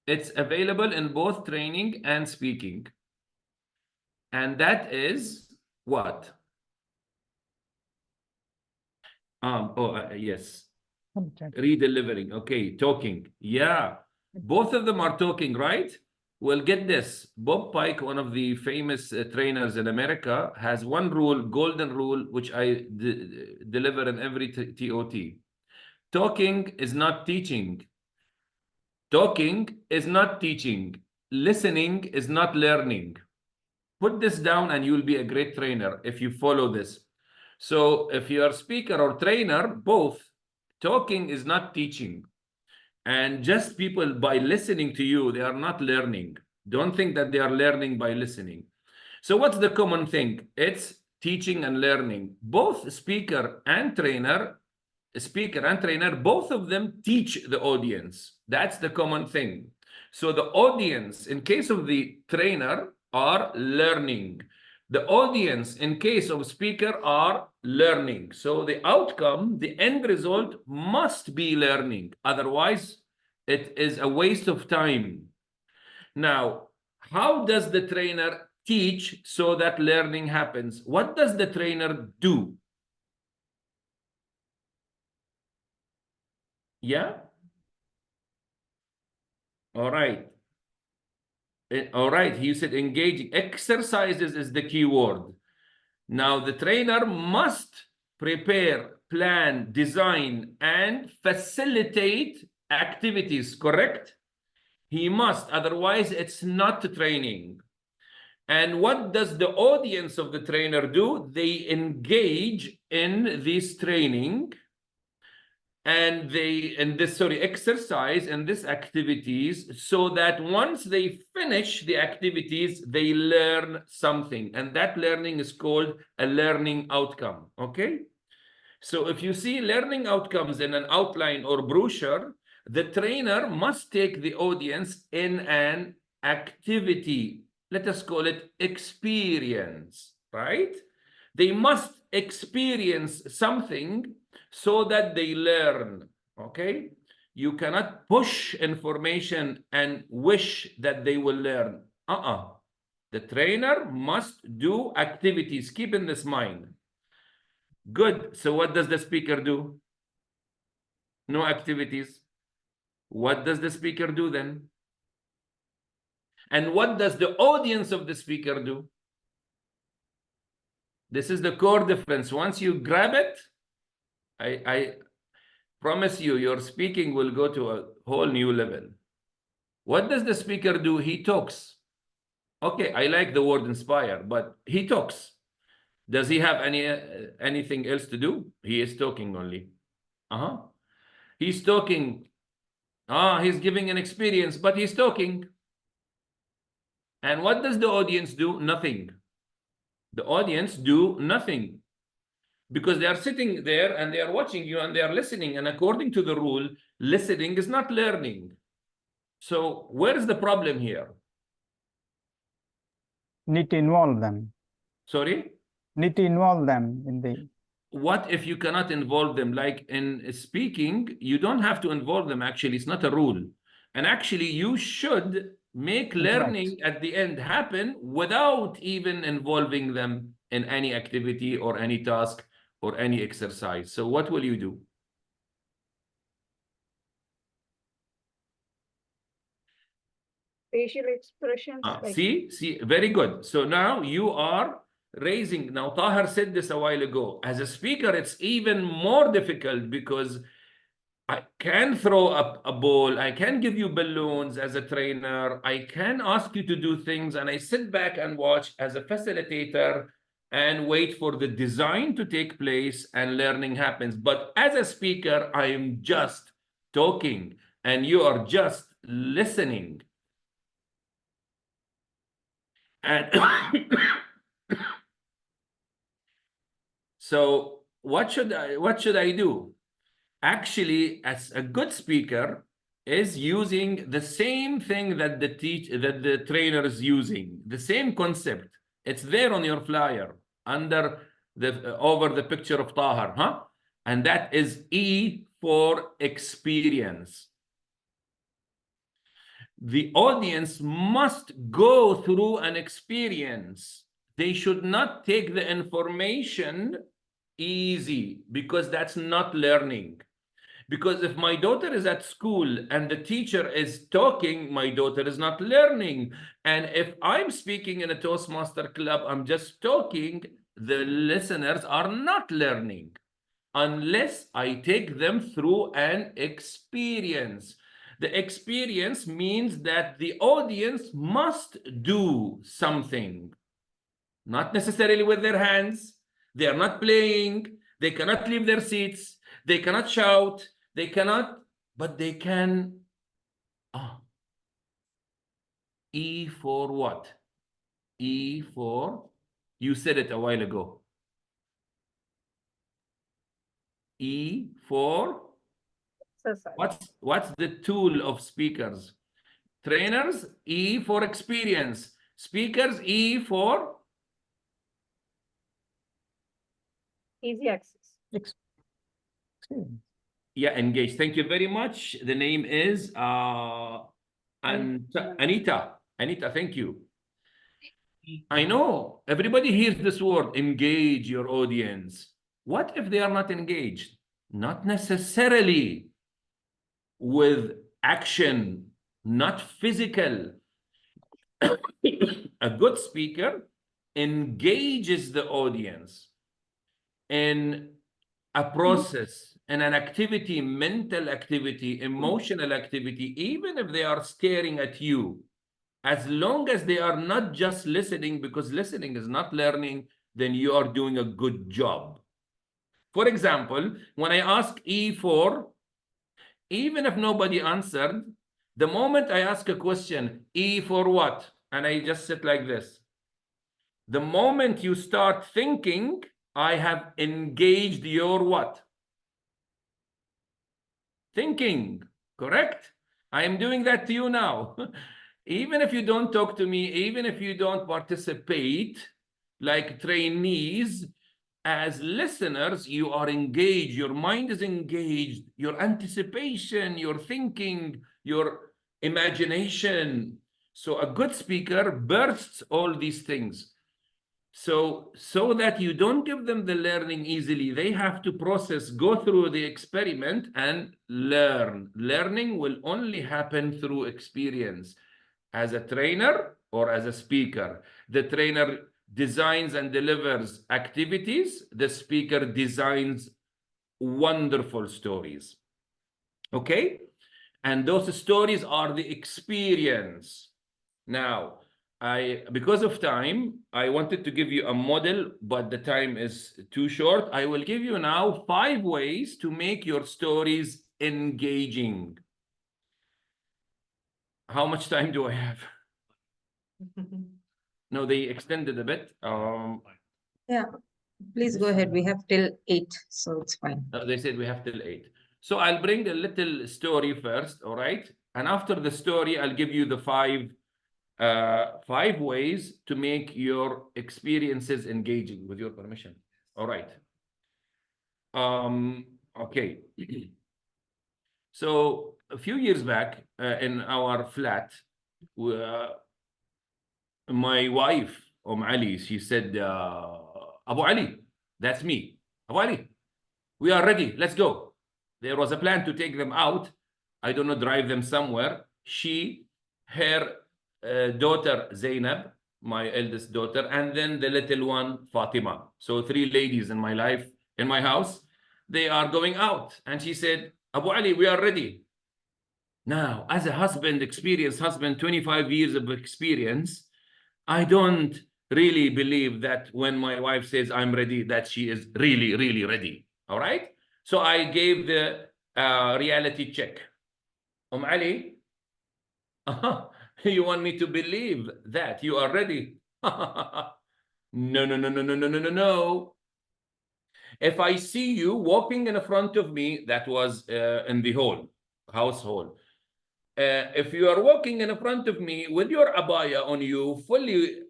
It's available in both training and speaking. And that is what? Yes. Redelivering. Okay, talking. Yeah. Both of them are talking, right? Well, get this. Bob Pike, one of the famous trainers in America, has one rule, golden rule, which I deliver in every TOT. Talking is not teaching. Talking is not teaching. Listening is not learning. Put this down and you'll be a great trainer if you follow this. So if you're a speaker or trainer, both, talking is not teaching. And just people by listening to you, they are not learning. Don't think that they are learning by listening. So what's the common thing? It's teaching and learning. Both speaker and trainer, both of them teach the audience. That's the common thing. So the audience, in case of the trainer, are learning. The audience, in case of speaker, are learning. So the outcome, the end result must be learning. Otherwise, it is a waste of time. Now, how does the trainer teach so that learning happens? What does the trainer do? Yeah? All right. All right, he said engaging. Exercises is the key word. Now, the trainer must prepare, plan, design, and facilitate activities, correct? He must, otherwise it's not training. And what does the audience of the trainer do? They engage in this training and exercise and these activities, so that once they finish the activities, they learn something, and that learning is called a learning outcome. Okay, so if you see learning outcomes in an outline or brochure, the trainer must take the audience in an activity. Let us call it experience, right? They must experience something so that they learn, okay? You cannot push information and wish that they will learn. The trainer must do activities. Keep in this mind. Good. So what does the speaker do? No activities. What does the speaker do then? And what does the audience of the speaker do? This is the core difference. Once you grab it, I promise you, your speaking will go to a whole new level. What does the speaker do? He talks. Okay, I like the word inspire, but he talks. Does he have anything else to do? He is talking only. He's talking. He's giving an experience, but he's talking. And what does the audience do? Nothing. The audience do nothing, because they are sitting there and they are watching you and they are listening. And according to the rule, listening is not learning. So where is the problem here? Need to involve them. Sorry? Need to involve them in the... What if you cannot involve them? Like in speaking, you don't have to involve them. Actually, it's not a rule. And actually, you should make learning at the end happen without even involving them in any activity or any task or any exercise. So what will you do? Facial expressions. See, very good. So now you are raising. Now, Tahir said this a while ago. As a speaker, it's even more difficult because I can throw up a ball. I can give you balloons as a trainer. I can ask you to do things, and I sit back and watch as a facilitator and wait for the design to take place and learning happens. But as a speaker, I am just talking and you are just listening. And so what should I do? Actually, as a good speaker is using the same thing that the trainer is using, the same concept. It's there on your flyer under the over the picture of Tahir, huh? And that is E for experience. The audience must go through an experience. They should not take the information easy, because that's not learning. Because if my daughter is at school and the teacher is talking, my daughter is not learning. And if I'm speaking in a Toastmaster club, I'm just talking, the listeners are not learning unless I take them through an experience. The experience means that the audience must do something, not necessarily with their hands. They are not playing. They cannot leave their seats. They cannot shout. They cannot, but they can. E for what? E for, you said it a while ago. E for Exercise. what's the tool of speakers? Trainers, E for experience. Speakers, E for Easy access. Experience. yeah, engage. Thank you very much. The name is Anita. Anita, thank you. I know everybody hears this word, engage your audience. What if they are not engaged? Not necessarily with action, not physical. A good speaker engages the audience in a process, in an activity, mental activity, emotional activity, even if they are staring at you. As long as they are not just listening, because listening is not learning, then you are doing a good job. For example, when I ask E4, even if nobody answered, the moment I ask a question, E for what? And I just sit like this. The moment you start thinking, I have engaged your what? Thinking, correct? I am doing that to you now. Even if you don't talk to me, even if you don't participate like trainees, as listeners, you are engaged, your mind is engaged, your anticipation, your thinking, your imagination. So a good speaker bursts all these things. So that you don't give them the learning easily, they have to process, go through the experiment and learn. Learning will only happen through experience. As a trainer or as a speaker, the trainer designs and delivers activities, the speaker designs wonderful stories. Okay? And those stories are the experience. Now, because of time, I wanted to give you a model, but the time is too short. I will give you now 5 ways to make your stories engaging. How much time do I have? No, they extended a bit. Yeah, please go ahead. We have till 8, so it's fine. They said we have till 8. So I'll bring a little story first, all right? And after the story, I'll give you the 5 ways to make your experiences engaging, with your permission. All right. Okay. So a few years back in our flat, my wife, Ali, she said, Abu Ali, that's me. Abu Ali, we are ready. Let's go. There was a plan to take them out. I don't know, drive them somewhere. Her daughter Zainab my eldest daughter, and then the little one, Fatima. So 3 ladies in my life, in my house. They are going out. And she said, Abu Ali, we are ready. Now, as a husband, experienced husband, 25 years of experience, I don't really believe that when my wife says I'm ready, that she is really, really ready. All right? So I gave the reality check. Ali, you want me to believe that you are ready? No, no, no, no, no, no, no, no, no. If I see you walking in front of me, that was in the household. If you are walking in front of me with your abaya on you, fully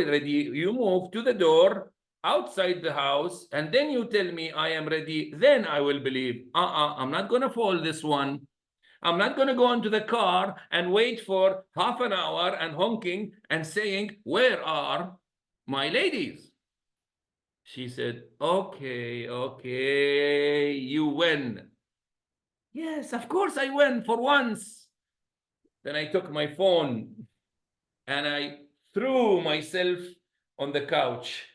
ready, you move to the door outside the house, and then you tell me I am ready, then I will believe. I'm not going to fall this one. I'm not going to go into the car and wait for half an hour and honking and saying, where are my ladies? She said, okay, okay, you win. Yes, of course I win for once. Then I took my phone and I threw myself on the couch,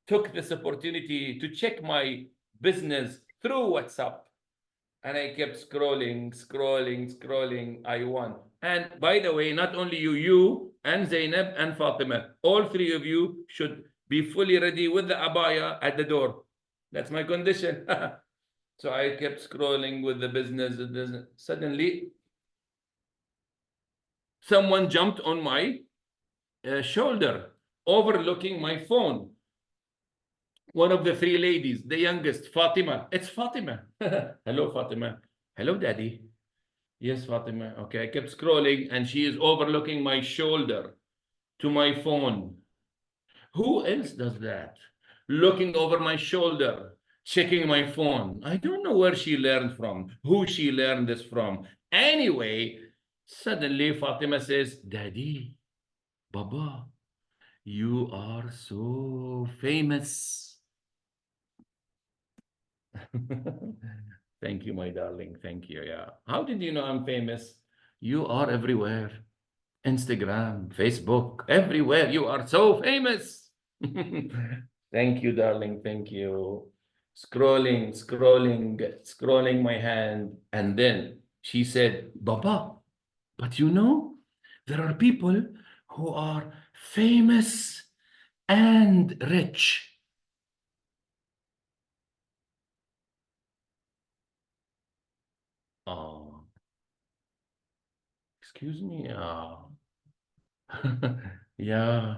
took this opportunity to check my business through WhatsApp. And I kept scrolling, scrolling, scrolling. I won. And by the way, not only you and Zainab and Fatima, all 3 of you should be fully ready with the abaya at the door. That's my condition. So I kept scrolling with the business. Suddenly, someone jumped on my shoulder, overlooking my phone. One of the 3 ladies, the youngest, Fatima. It's Fatima. Hello, Fatima. Hello, Daddy. Yes, Fatima. Okay, I kept scrolling, and she is overlooking my shoulder to my phone. Who else does that? Looking over my shoulder, checking my phone. I don't know where she learned from, who she learned this from. Anyway, suddenly Fatima says, Daddy, Baba, you are so famous. Thank you, my darling. Thank you. Yeah. How did you know I'm famous? You are everywhere. Instagram, Facebook, everywhere. You are so famous. Thank you, darling. Thank you. Scrolling, scrolling, scrolling my hand. And then she said, Baba, but you know, there are people who are famous and rich. Oh, excuse me. Yeah.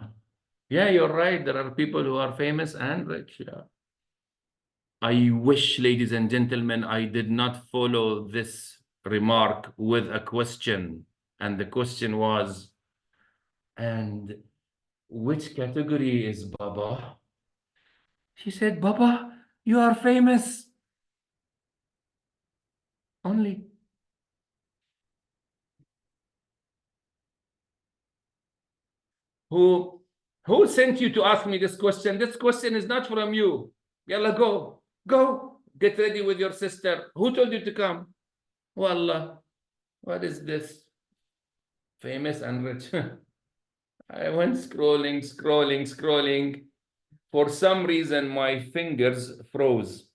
Yeah, you're right. There are people who are famous and rich. Yeah. I wish, ladies and gentlemen, I did not follow this remark with a question. And the question was, and which category is Baba? She said, Baba, you are famous. Only. Who sent you to ask me this question? This question is not from you. Yalla, go. Go. Get ready with your sister. Who told you to come? Wallah, what is this? Famous and rich. I went scrolling, scrolling, scrolling. For some reason, my fingers froze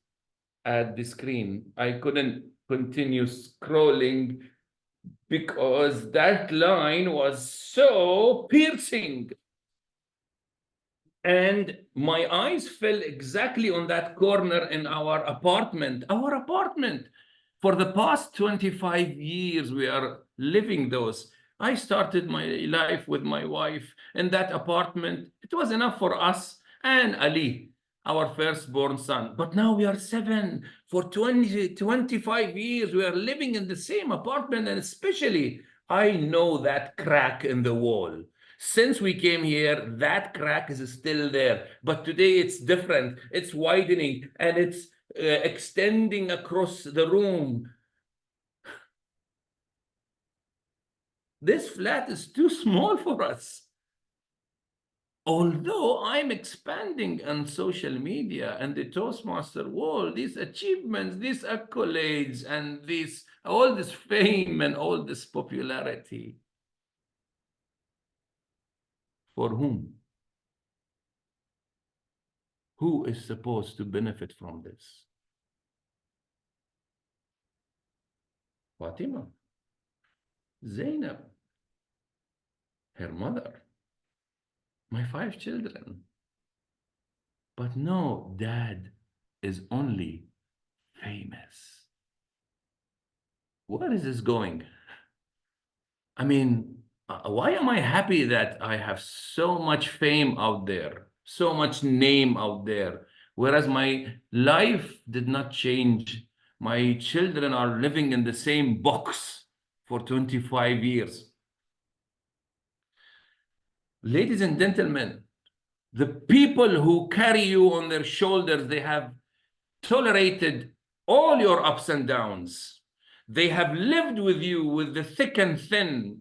at the screen. I couldn't continue scrolling because that line was so piercing. And my eyes fell exactly on that corner in our apartment. Our apartment. For the past 25 years, we are living those. I started my life with my wife in that apartment. It was enough for us and Ali, our firstborn son. But now we are 7. For 25 years, we are living in the same apartment. And especially, I know that crack in the wall. Since we came here, that crack is still there. But today it's different. It's widening and it's extending across the room. This flat is too small for us. Although I'm expanding on social media and the Toastmaster world, these achievements, these accolades, and all this fame and all this popularity. For whom? Who is supposed to benefit from this? Fatima, Zainab, her mother, my 5 children. But no, dad is only famous. Where is this going? I mean, why am I happy that I have so much fame out there, so much name out there, whereas my life did not change? My children are living in the same box for 25 years. Ladies and gentlemen, the people who carry you on their shoulders, they have tolerated all your ups and downs. They have lived with you with the thick and thin.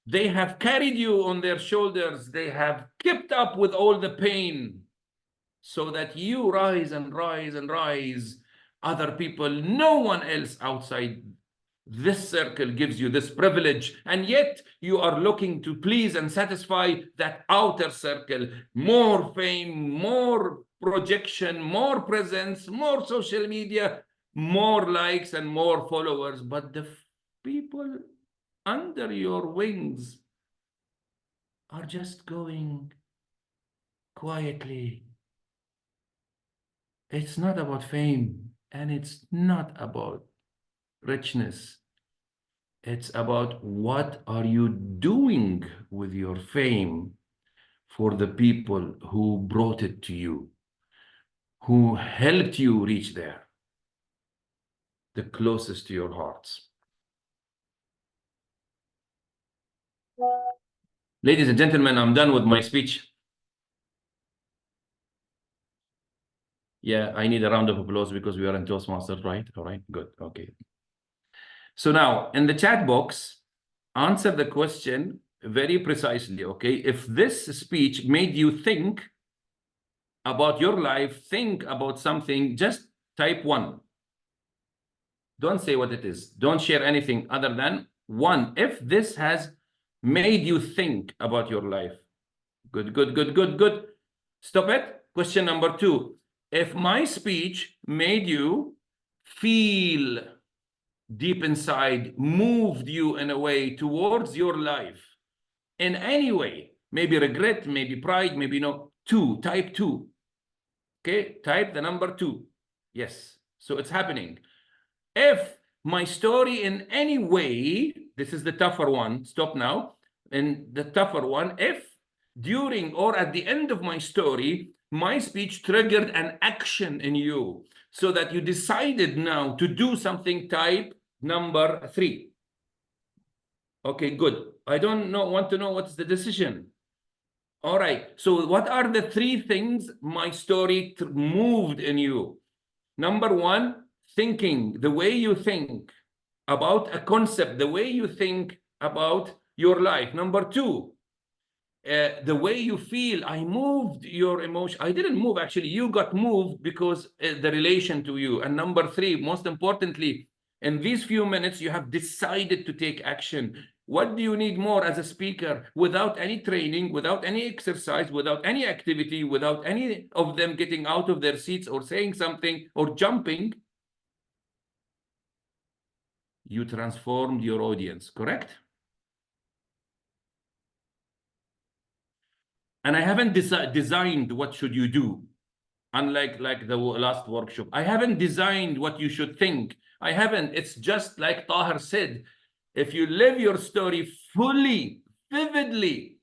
They have carried you on their shoulders. They have kept up with all the pain so that you rise and rise and rise. Other people, no one else outside this circle gives you this privilege, and yet you are looking to please and satisfy that outer circle. More fame, more projection, more presence, more social media, more likes and more followers. But the people under your wings are just going quietly. It's not about fame, and it's not about richness. It's about what are you doing with your fame for the people who brought it to you, who helped you reach there, the closest to your hearts. Ladies and gentlemen, I'm done with my speech. Yeah, I need a round of applause because we are in Toastmasters, right? All right, good, okay. So now, in the chat box, answer the question very precisely, okay? If this speech made you think about your life, think about something, just type 1. Don't say what it is. Don't share anything other than 1. If this has made you think about your life. Good, good, good, good, good. Stop it. Question number 2. If my speech made you feel deep inside, moved you in a way towards your life, in any way, maybe regret, maybe pride, maybe no, 2, type 2. Okay, type the number 2. Yes, so it's happening. If my story in any way, this is the tougher one, stop now, and the tougher one, if during or at the end of my story, my speech triggered an action in you so that you decided now to do something, type number 3. Okay, good. I don't want to know what's the decision. All right, so what are the 3 things my story moved in you? Number 1, thinking, the way you think about a concept, the way you think about your life. Number 2, the way you feel. I moved your emotion. I didn't move, actually. You got moved because the relation to you. And number 3, most importantly, in these few minutes, you have decided to take action. What do you need more as a speaker? Without any training, without any exercise, without any activity, without any of them getting out of their seats or saying something or jumping, you transformed your audience, correct? And I haven't designed what should you do. Unlike the last workshop, I haven't designed what you should think. I haven't. It's just like Tahir said, if you live your story fully, vividly,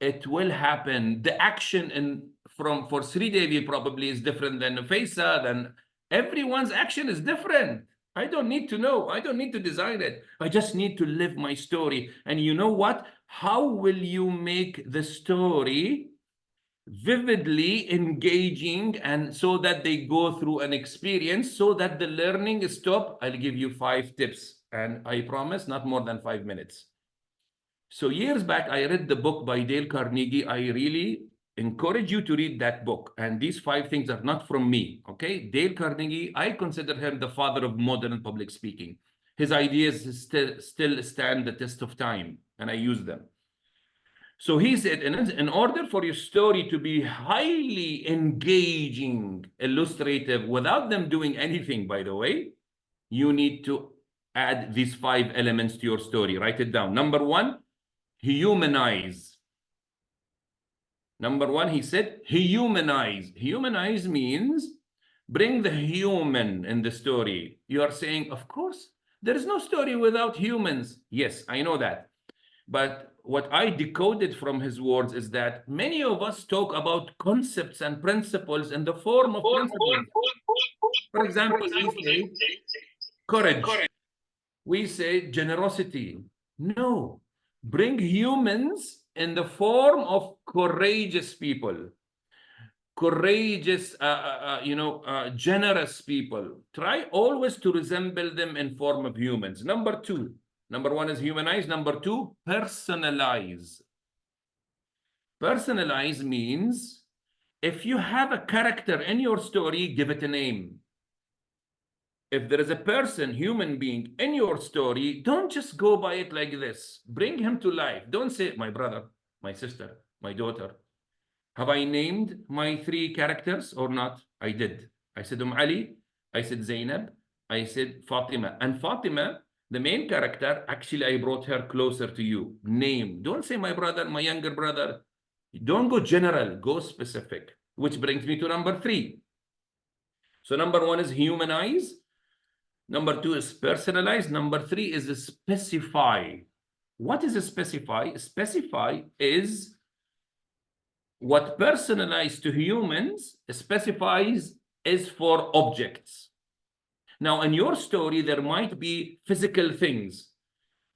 it will happen. The action for Sridevi probably is different than Faisa, than everyone's action is different. I don't need to know. I don't need to design it. I just need to live my story. And you know what? How will you make the story vividly engaging, and so that they go through an experience, so that the learning is stop? I'll give you 5 tips, and I promise not more than 5 minutes. So years back, I read the book by Dale Carnegie. I really encourage you to read that book. And these 5 things are not from me, okay? Dale Carnegie, I consider him the father of modern public speaking. His ideas still stand the test of time, and I use them. So he said, in order for your story to be highly engaging, illustrative, without them doing anything, by the way, you need to add these 5 elements to your story. Write it down. Number 1, humanize. Number 1, he said, humanize. Humanize means bring the human in the story. You are saying, of course, there is no story without humans. Yes, I know that. But what I decoded from his words is that many of us talk about concepts and principles in the form of principles. For example, we say courage. We say generosity. No, bring humans in the form of courageous people, courageous, generous people. Try always to resemble them in form of humans. Number 1 is humanize. Number 2, personalize. Personalize means if you have a character in your story, give it a name. If there is a person, human being in your story, don't just go by it like this. Bring him to life. Don't say, my brother, my sister, my daughter. Have I named my 3 characters or not? I did. I said Ali, I said Zainab, I said Fatima. And Fatima, the main character, actually I brought her closer to you. Name. Don't say my brother, my younger brother. Don't go general, go specific. Which brings me to number 3. So number 1 is humanize. Number 2 is personalize. Number 3 is specify. What is a specify? Specify is what personalized to humans specifies is for objects. Now, in your story, there might be physical things.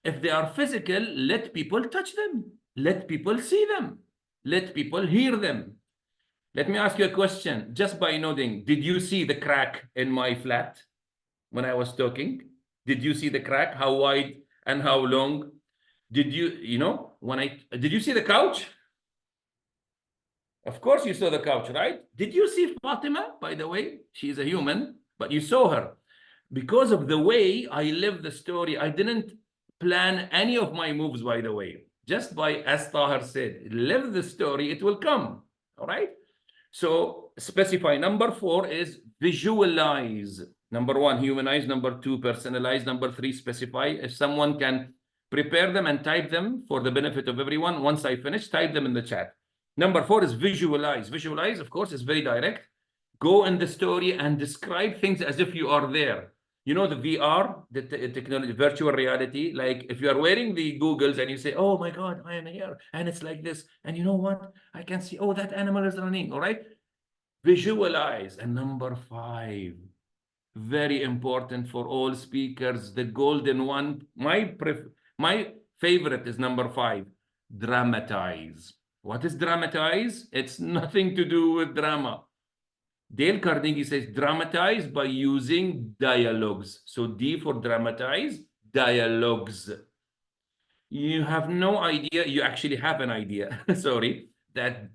If they are physical, let people touch them. Let people see them. Let people hear them. Let me ask you a question. Just by nodding, did you see the crack in my flat when I was talking? Did you see the crack? How wide and how long? Did you, did you see the couch? Of course you saw the couch, right? Did you see Fatima, by the way? She is a human, but you saw her. Because of the way I live the story, I didn't plan any of my moves, by the way. Just by, as Tahir said, live the story, it will come, all right? So specify. Number 4 is visualize. Number 1, humanize. Number 2, personalize. Number 3, specify. If someone can prepare them and type them for the benefit of everyone, once I finish, type them in the chat. Number 4 is visualize. Visualize, of course, is very direct. Go in the story and describe things as if you are there. You know, the VR, the technology, virtual reality, like if you are wearing the Googles and you say, oh my God, I am here, and it's like this. And you know what? I can see, oh, that animal is running, all right? Visualize. And number 5, very important for all speakers, the golden one. My favorite is number 5, dramatize. What is dramatize? It's nothing to do with drama. Dale Carnegie says dramatize by using dialogues. So D for dramatize, dialogues. You have no idea, you actually have an idea, sorry, that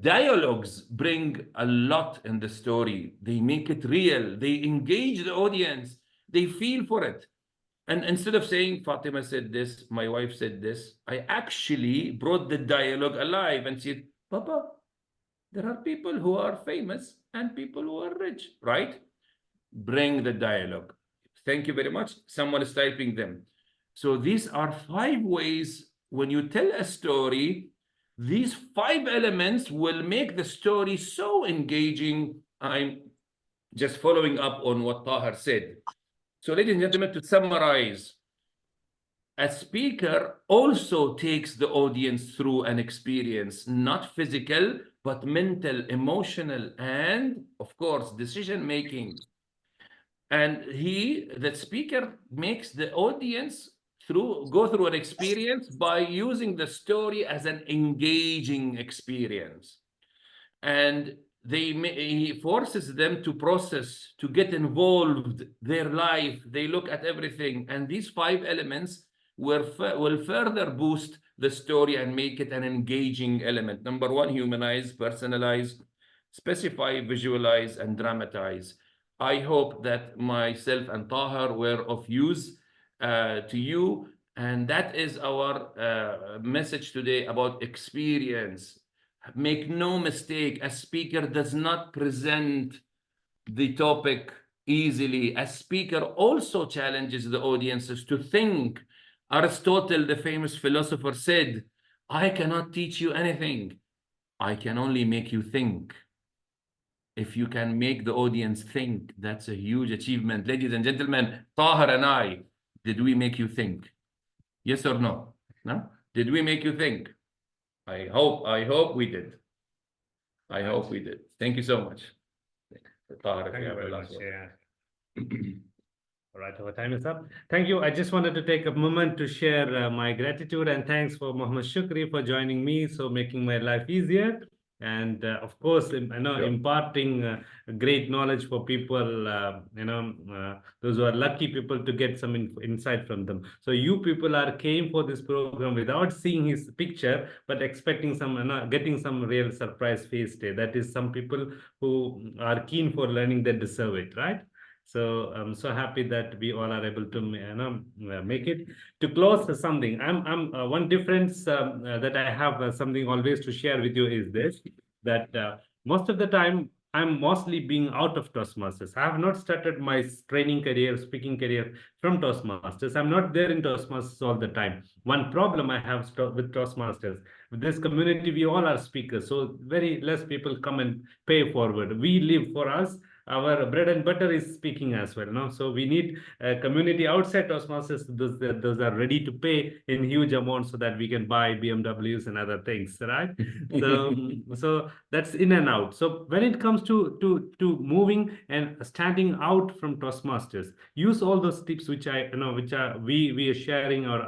dialogues bring a lot in the story. They make it real. They engage the audience. They feel for it. And instead of saying, Fatima said this, my wife said this, I actually brought the dialogue alive and said, Papa, there are people who are famous and people who are rich, right? Bring the dialogue. Thank you very much. Someone is typing them. So these are 5 ways when you tell a story, these 5 elements will make the story so engaging. I'm just following up on what Tahir said. So ladies and gentlemen, to summarize, a speaker also takes the audience through an experience, not physical, but mental, emotional, and of course, decision-making. And the speaker makes the audience go through an experience by using the story as an engaging experience. And he forces them to process, to get involved, their life. They look at everything. And these 5 elements will further boost the story and make it an engaging element. Number 1, humanize, personalize, specify, visualize, and dramatize. I hope that myself and Tahir were of use to you. And that is our message today about experience. Make no mistake, a speaker does not present the topic easily. A speaker also challenges the audiences to think. Aristotle, the famous philosopher, said, I cannot teach you anything. I can only make you think. If you can make the audience think, that's a huge achievement. Ladies and gentlemen, Tahir and I, did we make you think? Yes or no? No? Did we make you think? I hope we did. I hope we did. Thank you so much. Tahir, if Thank you you have a very last much. word. Yeah. All right, our time is up. Thank you. I just wanted to take a moment to share my gratitude and thanks for Muhammad Shukri for joining me, so making my life easier. And of course, Sure. imparting great knowledge for people, those who are lucky people to get some insight from them. So you people came for this program without seeing his picture, but expecting some, getting some real surprise face day. That is some people who are keen for learning, they deserve it, right? So I'm so happy that we all are able to make it. To close something, I'm one difference that I have something always to share with you is this, that most of the time I'm mostly being out of Toastmasters. I have not started my training career, speaking career from Toastmasters. I'm not there in Toastmasters all the time. One problem I have with Toastmasters, with this community, we all are speakers, so very less people come and pay forward. We live for us. Our bread and butter is speaking as well, no? So we need a community outside Toastmasters. Those are ready to pay in huge amounts so that we can buy BMWs and other things, right? So that's in and out. So when it comes to moving and standing out from Toastmasters, use all those tips which we are sharing, or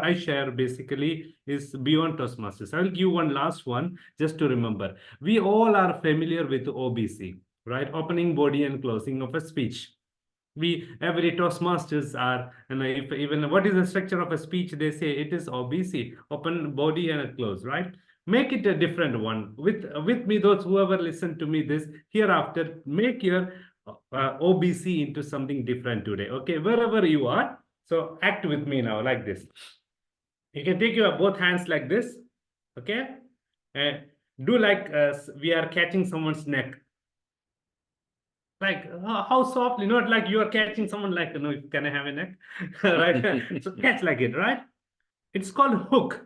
I share basically, is beyond Toastmasters. I'll give one last one just to remember. We all are familiar with OBC, right? Opening, body, and closing of a speech. Every Toastmasters are, if even what is the structure of a speech, they say it is OBC, open, body, and a close, right? Make it a different one. With me, those whoever listen to me this hereafter, make your OBC into something different today. Okay, wherever you are. So act with me now like this. You can take your both hands like this, okay? And do like we are catching someone's neck. Like how softly, not like you are catching someone like, can I have a neck? Right? So catch like it, right? It's called hook.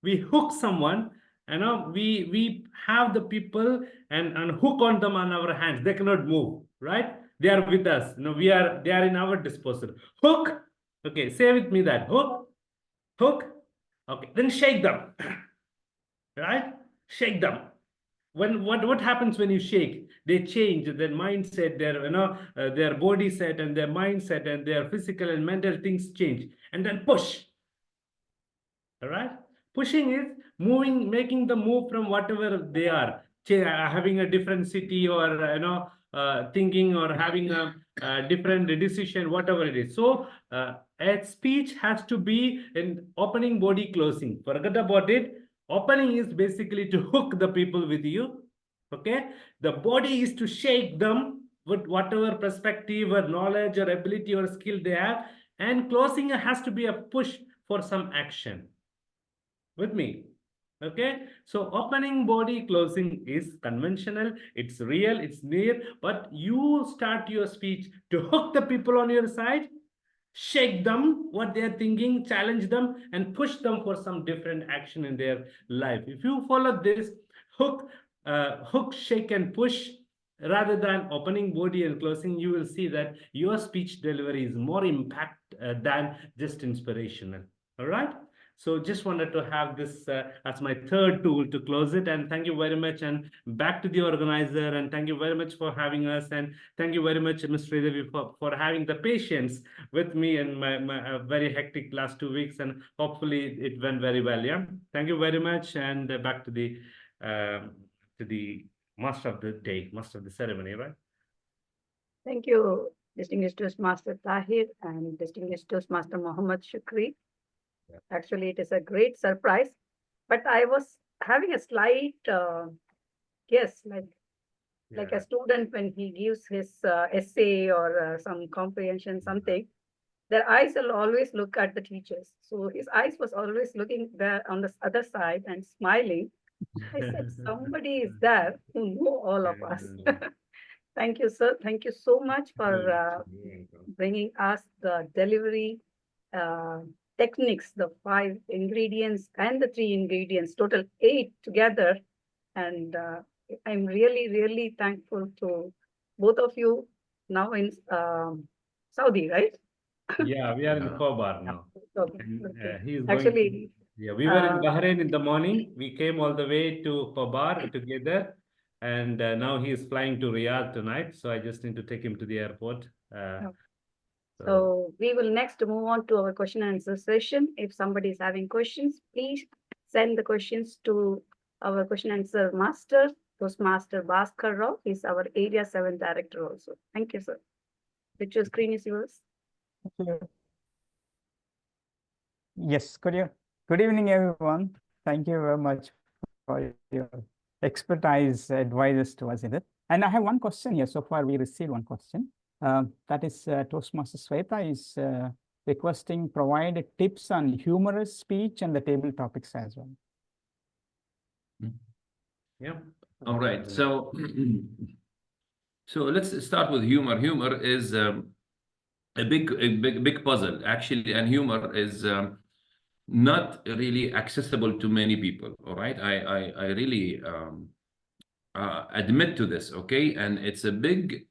We hook someone, we have the people and hook on them on our hands. They cannot move, right? They are with us. They are in our disposal. Hook. Okay, say with me that hook, hook. Okay, then shake them. Right? Shake them. What happens when you shake? They change their mindset, their body set and their mindset and their physical and mental things change, and then push. All right, pushing is moving, making the move from whatever they are, having a different city, or thinking, or having a different decision, whatever it is. So a speech has to be in opening, body, closing. Forget about it. Opening is basically to hook the people with you. Okay, the body is to shake them with whatever perspective or knowledge or ability or skill they have, and closing has to be a push for some action. With me, okay? So opening, body, closing is conventional, it's real, it's near, but you start your speech to hook the people on your side, shake them what they're thinking, challenge them, and push them for some different action in their life. If you follow this hook, shake, and push, rather than opening, body, and closing, you will see that your speech delivery is more impact than just inspirational. All right, so just wanted to have this as my third tool to close it. And thank you very much. And back to the organizer. And thank you very much for having us. And thank you very much, Ms. Sridevi, for having the patience with me in my very hectic last 2 weeks. And hopefully it went very well. Yeah. Thank you very much. And back to the master of the day, master of the ceremony, right? Thank you, distinguished Toastmaster Tahir and distinguished Toastmaster Muhammad Shukri. Yeah. Actually, it is a great surprise, but I was having a slight guess, like a student when he gives his essay or some comprehension, something, their eyes will always look at the teachers. So his eyes was always looking there on the other side and smiling. I said, somebody is there who know all of us. Thank you, sir. Thank you so much for bringing us the delivery techniques, the 5 ingredients and the 3 ingredients, total 8 together. And I'm really, really thankful to both of you now in Saudi, right? Yeah, we are in Khobar now. Okay. And, Okay. he is going to, Actually, yeah, we were in uh, Bahrain in the morning. We came all the way to Khobar together. And now he is flying to Riyadh tonight. So I just need to take him to the airport. so we will next move on to our question and answer session. If somebody is having questions, please send the questions to our question and answer master, Toastmaster Bhaskar Rao. He's our Area 7 director also. Thank you, sir. Picture screen is yours. Thank you. Yes, good evening, everyone. Thank you very much for your expertise advices to us in it. And I have one question here. So far, we received one question. That is Toastmaster Sweta is requesting provide tips on humorous speech and the table topics as well. Yeah. All right. So, so let's start with humor. Humor is a big puzzle, actually, and humor is not really accessible to many people. All right. I really admit to this. Okay. And it's a big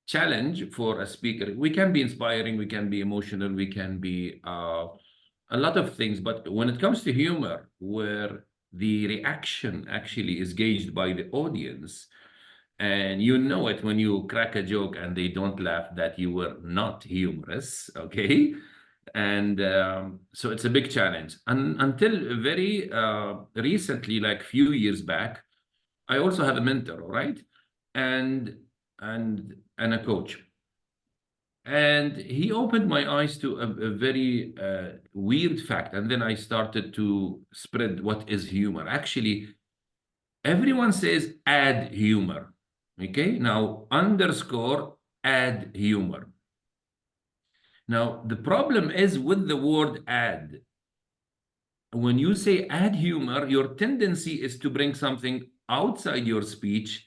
challenge for a speaker. We can be inspiring, we can be emotional, we can be a lot of things. But when it comes to humor, where the reaction actually is gauged by the audience, and you know it when you crack a joke and they don't laugh, that you were not humorous, okay? And so it's a big challenge. And until very recently, like few years back, I also have a mentor, all right? And a coach. And he opened my eyes to a very weird fact. And then I started to spread what is humor. Actually, everyone says add humor. Okay, now underscore add humor. Now, the problem is with the word add. When you say add humor, your tendency is to bring something outside your speech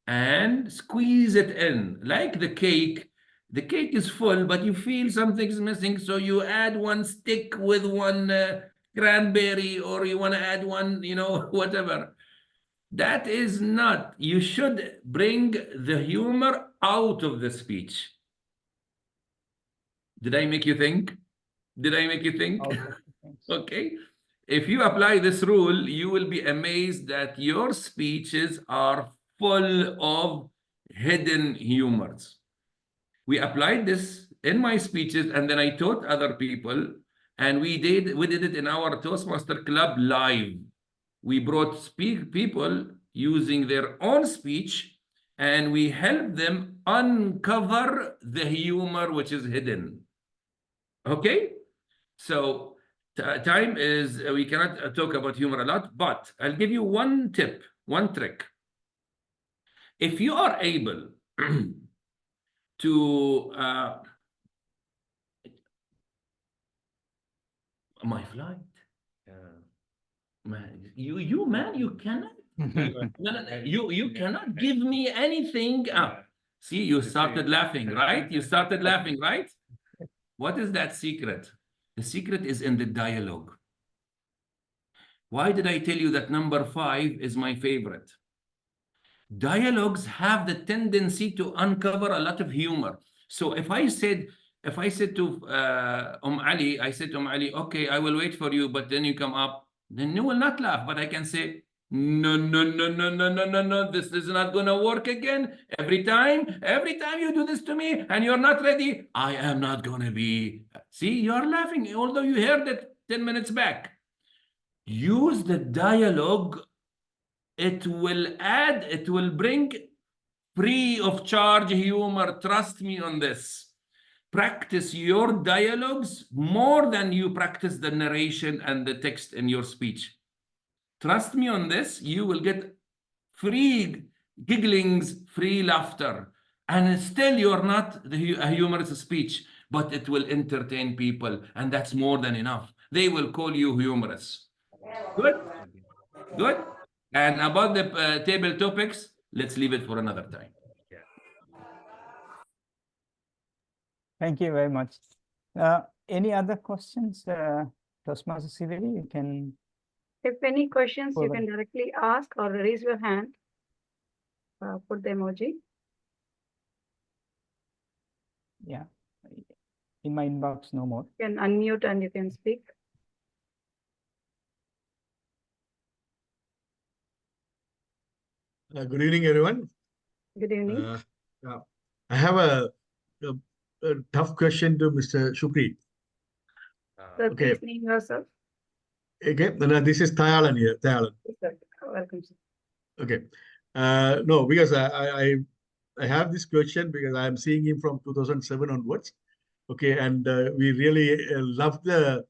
and squeeze it in, like the cake. The cake is full, but you feel something's missing, so you add one stick with one cranberry, or you want to add one, you know, whatever. That is not. You should bring the humor out of the speech. Did I make you think? Did I make you think? Okay. If you apply this rule, you will be amazed that your speeches are full of hidden humors. We applied this in my speeches, and then I taught other people, and we did it in our Toastmaster Club live. We brought people using their own speech, and we helped them uncover the humor which is hidden. Okay? So time is, we cannot talk about humor a lot, but I'll give you one tip, one trick. If you are able to my flight, man, you cannot you cannot give me anything. See, you started laughing, right? You started laughing, right? What is that secret? The secret is in the dialogue. Why did I tell you that number 5 is my favorite? Dialogues have the tendency to uncover a lot of humor. So if I said to Ali, I said to Ali, okay, I will wait for you, but then you come up, then you will not laugh. But I can say, no, this is not gonna work again. Every time you do this to me and you're not ready, I am not gonna be. See, you're laughing, although you heard it 10 minutes back. Use the dialogue. It will bring free of charge humor. Trust me on this. Practice your dialogues more than you practice the narration and the text in your speech. Trust me on this. You will get free gigglings, free laughter, and still you're not a humorous speech. but it will entertain people, and that's more than enough. They will call you humorous. Good, good. And about the table topics, let's leave it for another time. Thank you very much. Any other questions? Toastmaster Sridevi, you can. If any questions, you Hold on. can directly ask or raise your hand. Put the emoji. Yeah. In my inbox, no more. You can unmute and you can speak. Good evening, everyone. Good evening. I have a tough question to Mr. Shukri. Sir, okay. please name yourself. Okay, this is Thayalan here. Thayalan. Yes, sir. Welcome, sir. Okay. No, because I have this question because I am seeing him from 2007 onwards. Okay, and we really loved the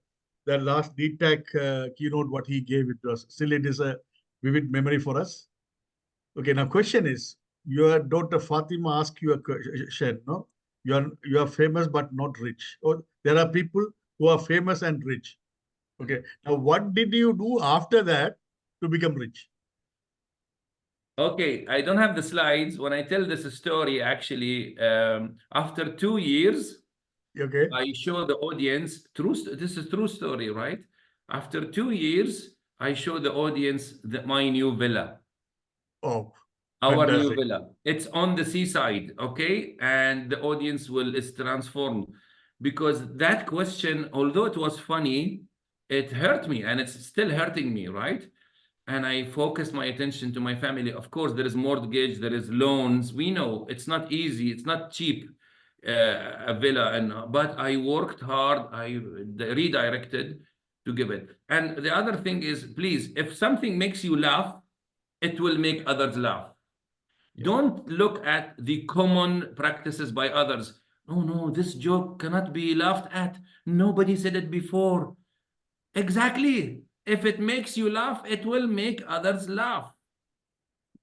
last DTAC keynote what he gave it to us. Still, it is a vivid memory for us. Okay, now question is, your daughter Fatima asked you a question, no? You are famous but not rich. Or there are people who are famous and rich. Okay, now what did you do after that to become rich? Okay, I don't have the slides. When I tell this story, actually, after 2 years, Okay. I show the audience, this is true story, right? After 2 years, I show the audience my new villa. Oh, Our new fantastic. villa. It's on the seaside, okay? And the audience is transformed because that question, although it was funny, it hurt me and it's still hurting me, right? And I focused my attention to my family. Of course, there is mortgage, there is loans. We know it's not easy, it's not cheap, a villa, but I worked hard, I redirected to give it. And the other thing is, please, if something makes you laugh, it will make others laugh. Don't look at the common practices by others. Oh no, this joke cannot be laughed at. Nobody said it before. Exactly. If it makes you laugh, it will make others laugh.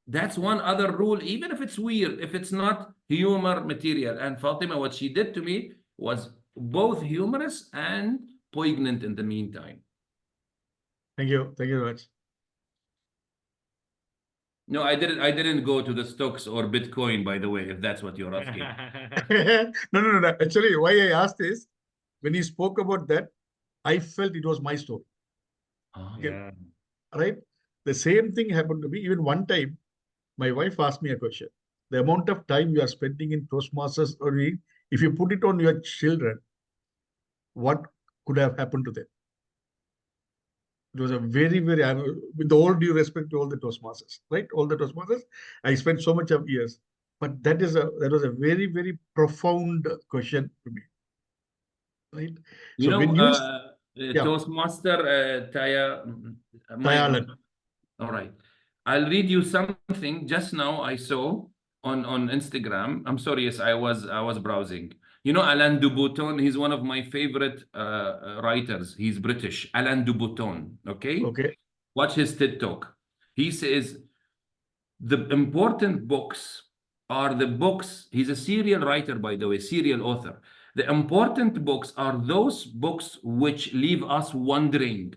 That's one other rule, even if it's weird, if it's not humor material. And Fatima, what she did to me was both humorous and poignant in the meantime. Thank you. Thank you very much. No, I didn't go to the stocks or Bitcoin, by the way, if that's what you're asking. No. Actually, why I asked is, when you spoke about that, I felt it was my story. Yeah. Right? The same thing happened to me. Even one time, my wife asked me a question. The amount of time you are spending in Toastmasters, or if you put it on your children, what could have happened to them? It was a very, with all due respect to all the Toastmasters, right? All the Toastmasters, I spent so much of years, but that was a very, very profound question to me, right? You So know, when you, Toastmaster Taya, Thayalan. all right. I'll read you something just now I saw on Instagram. I'm sorry, yes, I was browsing. You know, Alain de Botton, he's one of my favorite writers. He's British, Alain de Botton, okay? Okay. Watch his TED Talk. He says, the important books are the books, he's a serial writer, by the way, serial author. The important books are those books which leave us wondering,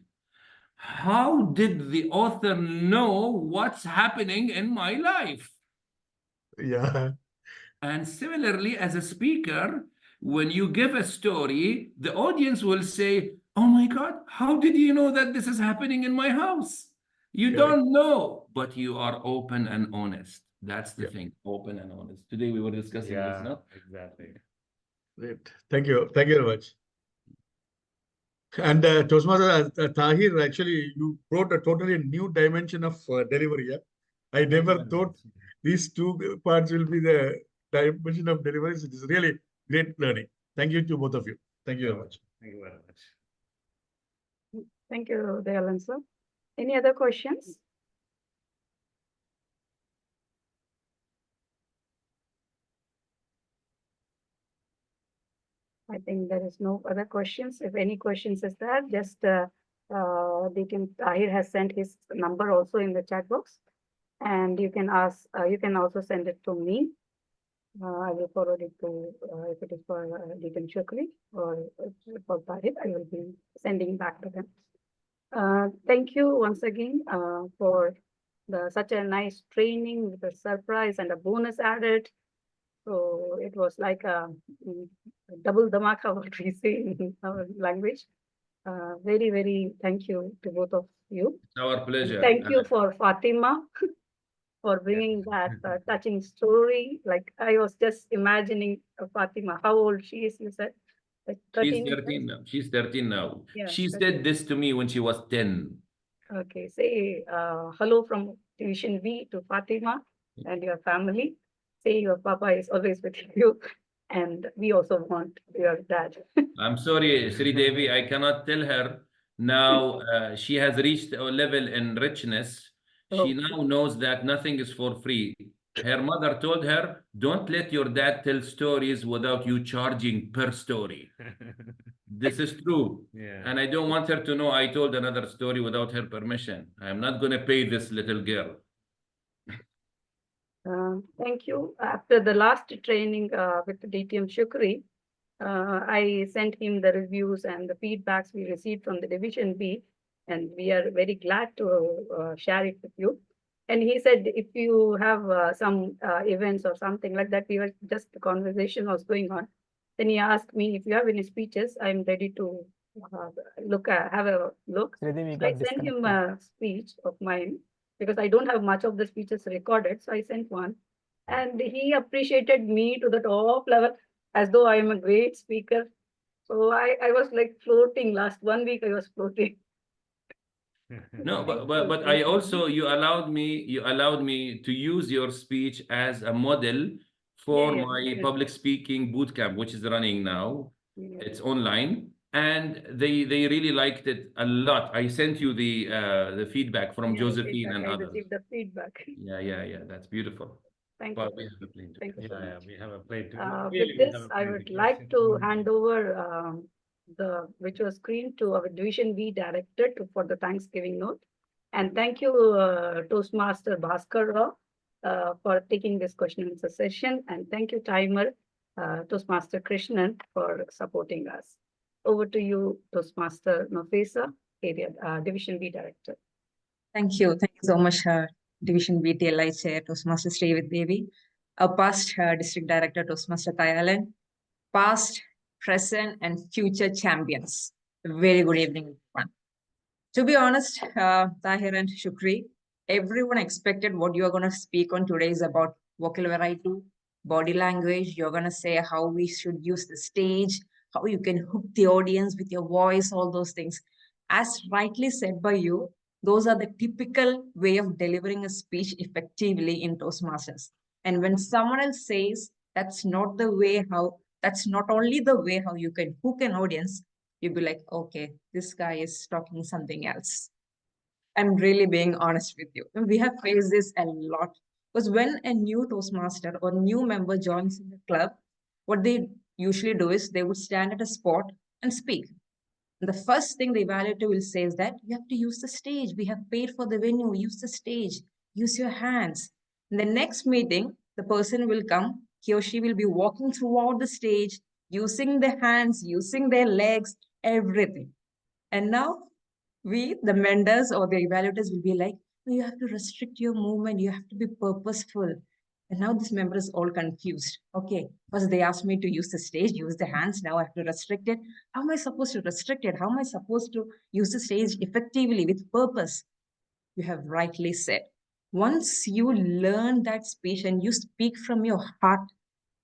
how did the author know what's happening in my life? Yeah. And similarly, as a speaker, when you give a story, the audience will say, oh my God, how did you know that this is happening in my house? You don't know, but you are open and honest. That's the thing, open and honest. Today we were discussing this, no? Exactly. Great. Thank you. Thank you very much. And Toastmaster Tahir, actually, you brought a totally new dimension of delivery. Yeah? I never thought these two parts will be the dimension of delivery. It is really great learning. Thank you to both of you. Thank you very much. Thank you very much. Thank you, Dayalan, sir. Any other questions? I think there is no other questions. If any questions is there, just Tahir has sent his number also in the chat box, and you can ask. You can also send it to me. I will forward it to, if it is for Deacon Shukri or for Tahir, I will be sending back to them. Thank you once again for such a nice training with a surprise and a bonus added. So it was like a double dhamaka, what we say in our language. Very, very thank you to both of you. It's our And pleasure. thank you for Fatima for bringing that touching story. Like I was just imagining Fatima, how old she is, you said? Like She's 13 years? 13 now. She's 13 now. Yeah, She 13. said this to me when she was 10. Okay, say hello from Division B to Fatima and your family. Say your papa is always with you, and we also want your dad. I'm sorry, Sri Devi, I cannot tell her now. She has reached a level in richness. She Oh. now knows that nothing is for free. Her mother told her, don't let your dad tell stories without you charging per story. This is true. Yeah. And I don't want her to know I told another story without her permission. I'm not going to pay this little girl. Thank you. After the last training with DTM Shukri, I sent him the reviews and the feedbacks we received from the Division B, and we are very glad to share it with you. And he said, if you have some events or something like that, we were just, the conversation was going on. Then he asked me, if you have any speeches, I'm ready to have a look. Sridevi So I got sent him disconnected. a speech of mine because I don't have much of the speeches recorded. So I sent one, and he appreciated me to the top level as though I am a great speaker. So I was like floating. Last 1 week I was floating. No, Thank but you. I also, you allowed me to use your speech as a model for Yeah, my yeah. public speaking bootcamp, which is running now. Yeah. It's online, and they really liked it a lot. I sent you the feedback from Yeah, Josephine feedback. and I others. received the feedback. Yeah, that's beautiful. Thank But you. we have a plane to Thank you catch. so Yeah, much. we have a plane to With we this, have a I plane would to like catch. to hand over the virtual screen to our Division B director for the Thanksgiving note. And thank you, Toastmaster Bhaskar Rao, for taking this question and answer session. And thank you, Timer, Toastmaster Krishnan, for supporting us. Over to you, Toastmaster Nafisa, area Division B director. Thank you. Thank you so much, Division BTLI Chair, Toastmaster Srivid Devi, past District Director, Toastmaster Tayalan, past, present, and future champions. Very good evening, everyone. To be honest, Tahir and Shukri, everyone expected what you are going to speak on today is about vocal variety, body language. You're going to say how we should use the stage, how you can hook the audience with your voice, all those things. As rightly said by you, those are the typical way of delivering a speech effectively in Toastmasters. And when someone else says that's not the way how, that's not only the way how you can hook an audience, you'd be like, okay, this guy is talking something else. I'm really being honest with you. We have faced this a lot because when a new Toastmaster or new member joins the club, what they usually do is they would stand at a spot and speak. The first thing the evaluator will say is that you have to use the stage. We have paid for the venue. Use the stage. Use your hands. In the next meeting, the person will come. He or she will be walking throughout the stage, using their hands, using their legs, everything. And now we, the mentors or the evaluators, will be like, "No, you have to restrict your movement. You have to be purposeful." And now this member is all confused. Okay, first they asked me to use the stage, use the hands. Now I have to restrict it. How am I supposed to restrict it? How am I supposed to use the stage effectively with purpose? You have rightly said. Once you learn that speech and you speak from your heart,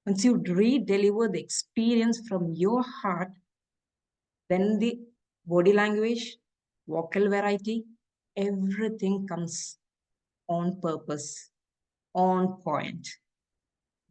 once you re-deliver the experience from your heart, then the body language, vocal variety, everything comes on purpose, on point.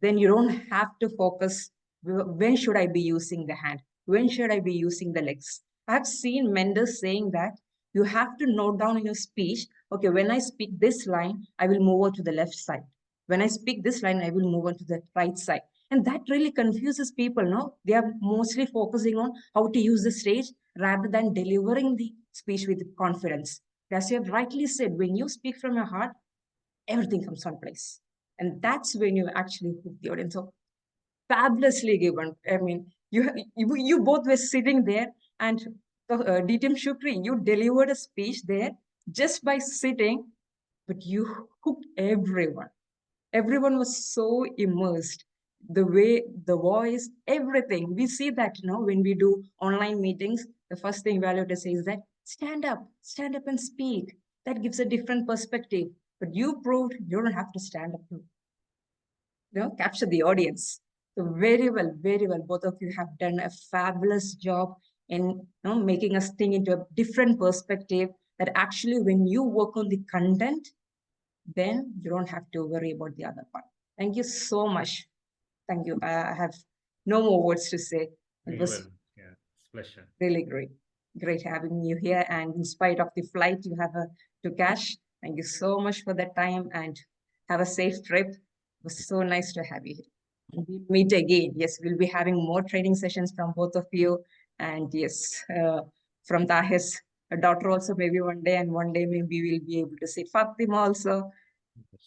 Then you don't have to focus, when should I be using the hand? When should I be using the legs? I've seen mentors saying that you have to note down in your speech, okay, when I speak this line, I will move on to the left side. When I speak this line, I will move on to the right side. And that really confuses people, no? They are mostly focusing on how to use the stage rather than delivering the speech with confidence. As you have rightly said, when you speak from your heart, everything comes on place. And that's when you actually hook the audience. So fabulously given. I mean, you both were sitting there, and DTM Shukri, you delivered a speech there just by sitting, but you hooked everyone. Everyone was so immersed. The way, the voice, everything. We see that, when we do online meetings, the first thing evaluator says is that stand up and speak. That gives a different perspective. But you proved you don't have to stand up to, capture the audience. So very well, both of you have done a fabulous job in making us think into a different perspective, that actually when you work on the content, then you don't have to worry about the other part. Thank you so much. Thank you. I have no more words to say. It was Yeah, it's a pleasure. really great. Great having you here. And in spite of the flight you have to catch, thank you so much for that time, and have a safe trip. It was so nice to have you here. And we'll meet again. Yes, we'll be having more training sessions from both of you. And yes, from Tahir's daughter also, maybe one day, and one day maybe we'll be able to see Fatima also.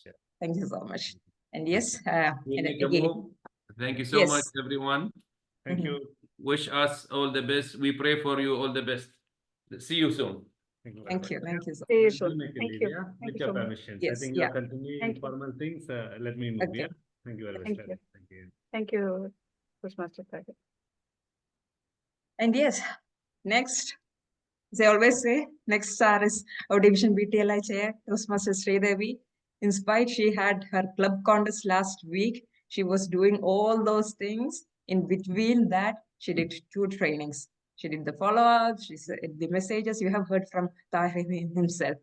Sure. Thank you so much. And yes, We'll and make a again, move. Thank you so Yes. much, everyone. Thank Mhm. you. Wish us all the best. We pray for you all the best. See you soon. Thank you very thank much. you. Thank you so See you We'll soon. make a Thank leave, you. yeah? Thank With you your so much. permissions. I Yes, think yeah. you're continuing Thank you. informal things. Let me move, Okay. yeah? Thank you very much. Thank Lali. you. Thank you. Thank you, Toastmaster Tahir. And yes, next, as I always say, next star is our Division BTLI chair, Toastmaster Sridevi. In spite she had her club contest last week, she was doing all those things. In between that, she did 2 trainings. She did the follow-ups, she said the messages you have heard from Tahir himself,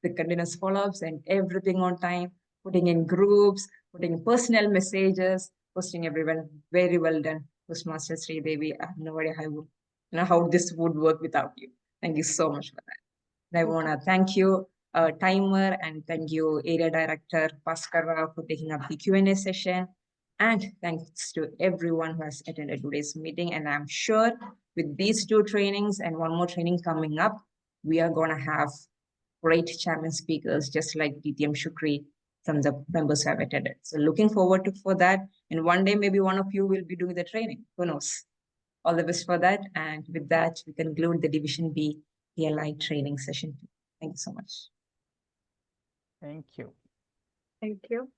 the continuous follow-ups and everything on time, putting in groups, putting in personal messages, posting everyone. Very well done, Toastmaster Sridevi. I have no idea how this would work without you. Thank you so much for that. And I want to thank you, Timer, and thank you, Area Director Bhaskara, for taking up the Q&A session. And thanks to everyone who has attended today's meeting. And I'm sure with these 2 trainings and one more training coming up, we are going to have great champion speakers, just like DTM Shukri from the members who have attended. So looking forward for that. And one day, maybe one of you will be doing the training. Who knows? All the best for that. And with that, we conclude the Division B PLI training session. Thank you so much. Thank you. Thank you.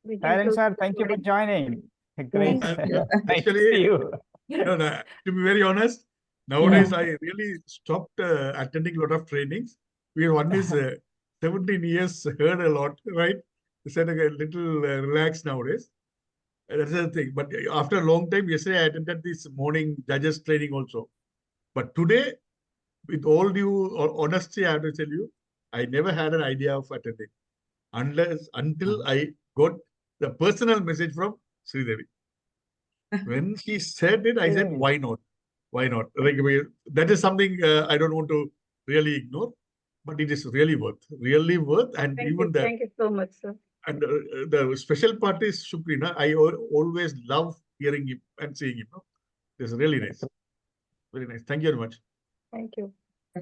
We Darren conclude sir, thank you for recording. joining. Great. Thank you. Nice to Actually, see you. no, to be very honest, nowadays I really stopped attending a lot of trainings. Because one is 17 years, heard a lot, right? Said a little relaxed nowadays. That's the thing. But after a long time, yesterday I attended this morning judges training also. But today, with all due honesty, I have to tell you, I never had an idea of attending until I got the personal message from Sridevi. When she said it, I said, Really? why not? Why not? Like, that is something I don't want to really ignore, but it is really worth. And Thank even you. the Thank you so much, sir. and the special part is Shukrina. I always love hearing him and seeing him. It's really nice. Very nice. Thank you very much. Thank you.